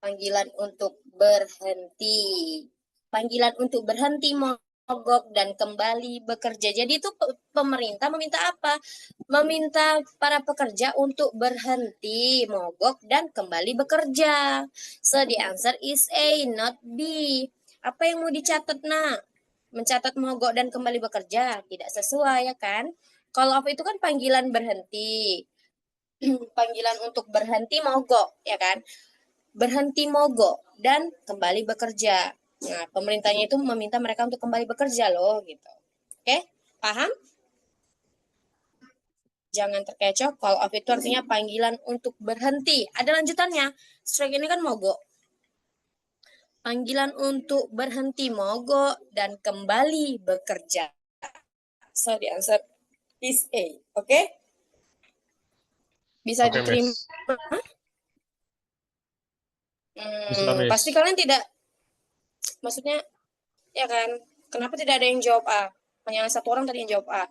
Panggilan untuk berhenti. Panggilan untuk berhenti mogok dan kembali bekerja. Jadi itu pemerintah meminta apa? Meminta para pekerja untuk berhenti mogok dan kembali bekerja. So the answer is A, not B. Apa yang mau dicatat, nak? Mencatat mogok dan kembali bekerja tidak sesuai, ya kan? Call off itu kan panggilan berhenti. Panggilan untuk berhenti mogok, ya kan? Berhenti mogok dan kembali bekerja. Nah, pemerintahnya itu meminta mereka untuk kembali bekerja loh, gitu. Oke, paham? Jangan terkecoh, call off itu artinya panggilan untuk berhenti. Ada lanjutannya, strike ini kan mogok. Panggilan untuk berhenti mogok dan kembali bekerja. So the answer is A, oke? Bisa Oke, diterima. Miss. Bisa, Miss. Pasti kalian tidak, maksudnya ya kan, kenapa tidak ada yang jawab A? Hanya satu orang tadi yang jawab A.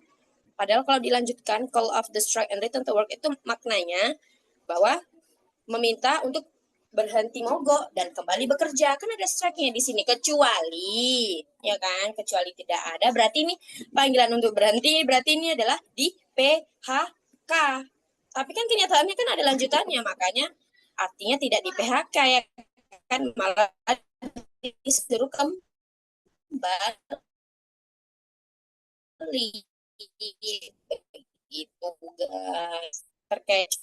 Padahal kalau dilanjutkan, call off the strike and return to work itu maknanya bahwa meminta untuk berhenti mogok dan kembali bekerja. Kan ada strike-nya di sini, kecuali, ya kan, kecuali tidak ada, berarti ini panggilan untuk berhenti, berarti ini adalah di PHK. Tapi kan kenyataannya kan ada lanjutannya, makanya artinya tidak di PHK, ya kan, malah disuruh kembali. Itu guys, terkait.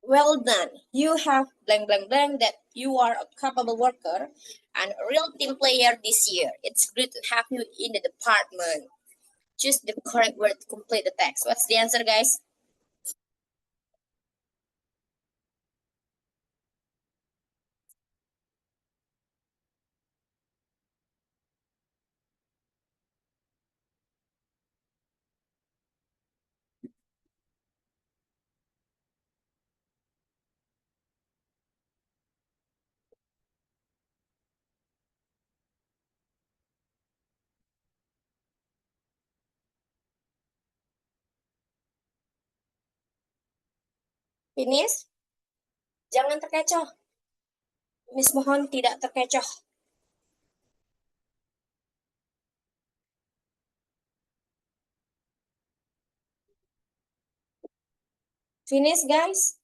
Well done. You have blank blank blank that you are a capable worker and a real team player this year. It's great to have you in the department. Choose the correct word to complete the text. What's the answer, guys? Finish? Jangan terkecoh. Miss mohon tidak terkecoh. Finish, guys?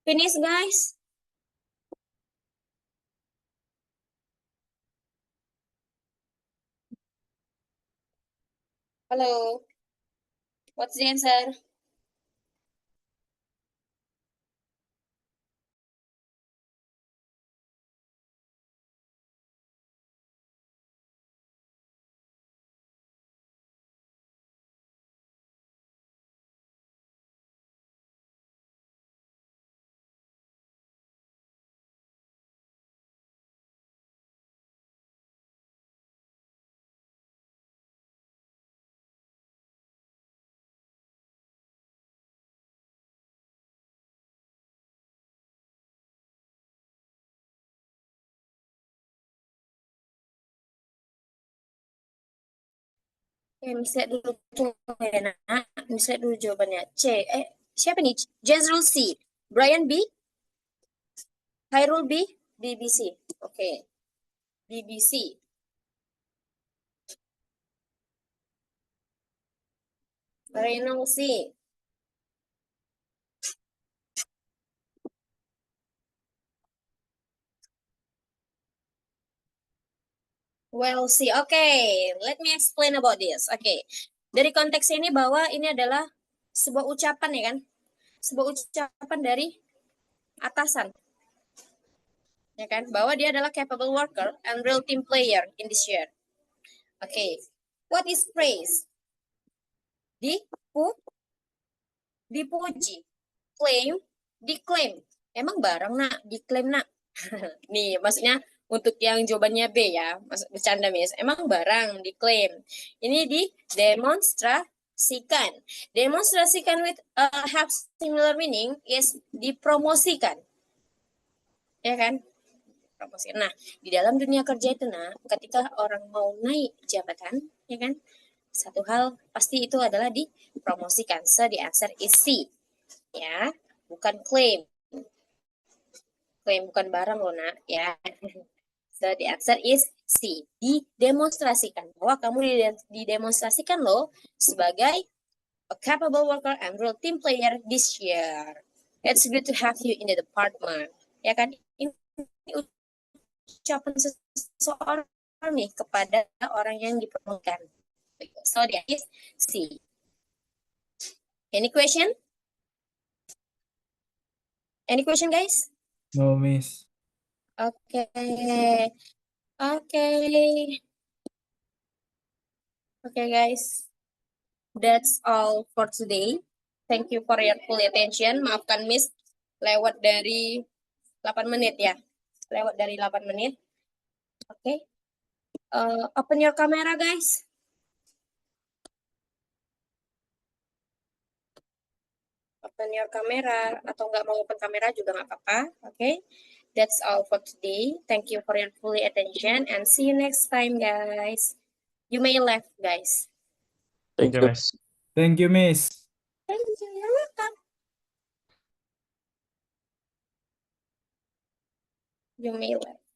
Finish, guys? Hello? What's the answer? Miss lihat dulu ya, nak. Miss lihat dulu jawabannya. C. Siapa nih? Jezreel C. Brian B. Hairul B. BBC. Oke. BBC. Reno C. Well, see, okay, let me explain about this. Okay, dari konteks ini bahwa ini adalah sebuah ucapan ya kan, sebuah ucapan dari atasan, ya kan, bahwa dia adalah capable worker and real team player in this year. Okay, what is praise? Dipuji, claim, diklaim. Emang barang nak, diklaim nak. Nih, maksudnya untuk yang jawabannya B ya, bercanda Miss. Emang barang diklaim. Ini didemonstrasikan. Demonstrasikan with have similar meaning is dipromosikan. Ya kan? Promosikan. Nah, di dalam dunia kerja itu nah, ketika orang mau naik jabatan, ya kan? Satu hal pasti itu adalah dipromosikan. So the answer is C. Ya, bukan claim. Claim bukan barang loh nak, ya. So the answer is C. Didemonstrasikan bahwa kamu didemonstrasikan loh sebagai a capable worker and real team player this year. It's good to have you in the department. Ya kan? Ini ucapan seseorang nih kepada orang yang diperlukan. So that is C. Any question? Any question, guys? No, Miss. Okay. Okay. Okay, guys. That's all for today. Thank you for your full attention. Maafkan Miss lewat dari 8 menit ya. Lewat dari 8 menit. Okay. Open your camera, guys. Open your camera atau nggak mau open kamera juga nggak apa-apa. Okay. That's all for today. Thank you for your full attention and see you next time, guys. You may left, guys. Thank you, Miss. Thank you, Miss. Thank you. You're welcome. You may left.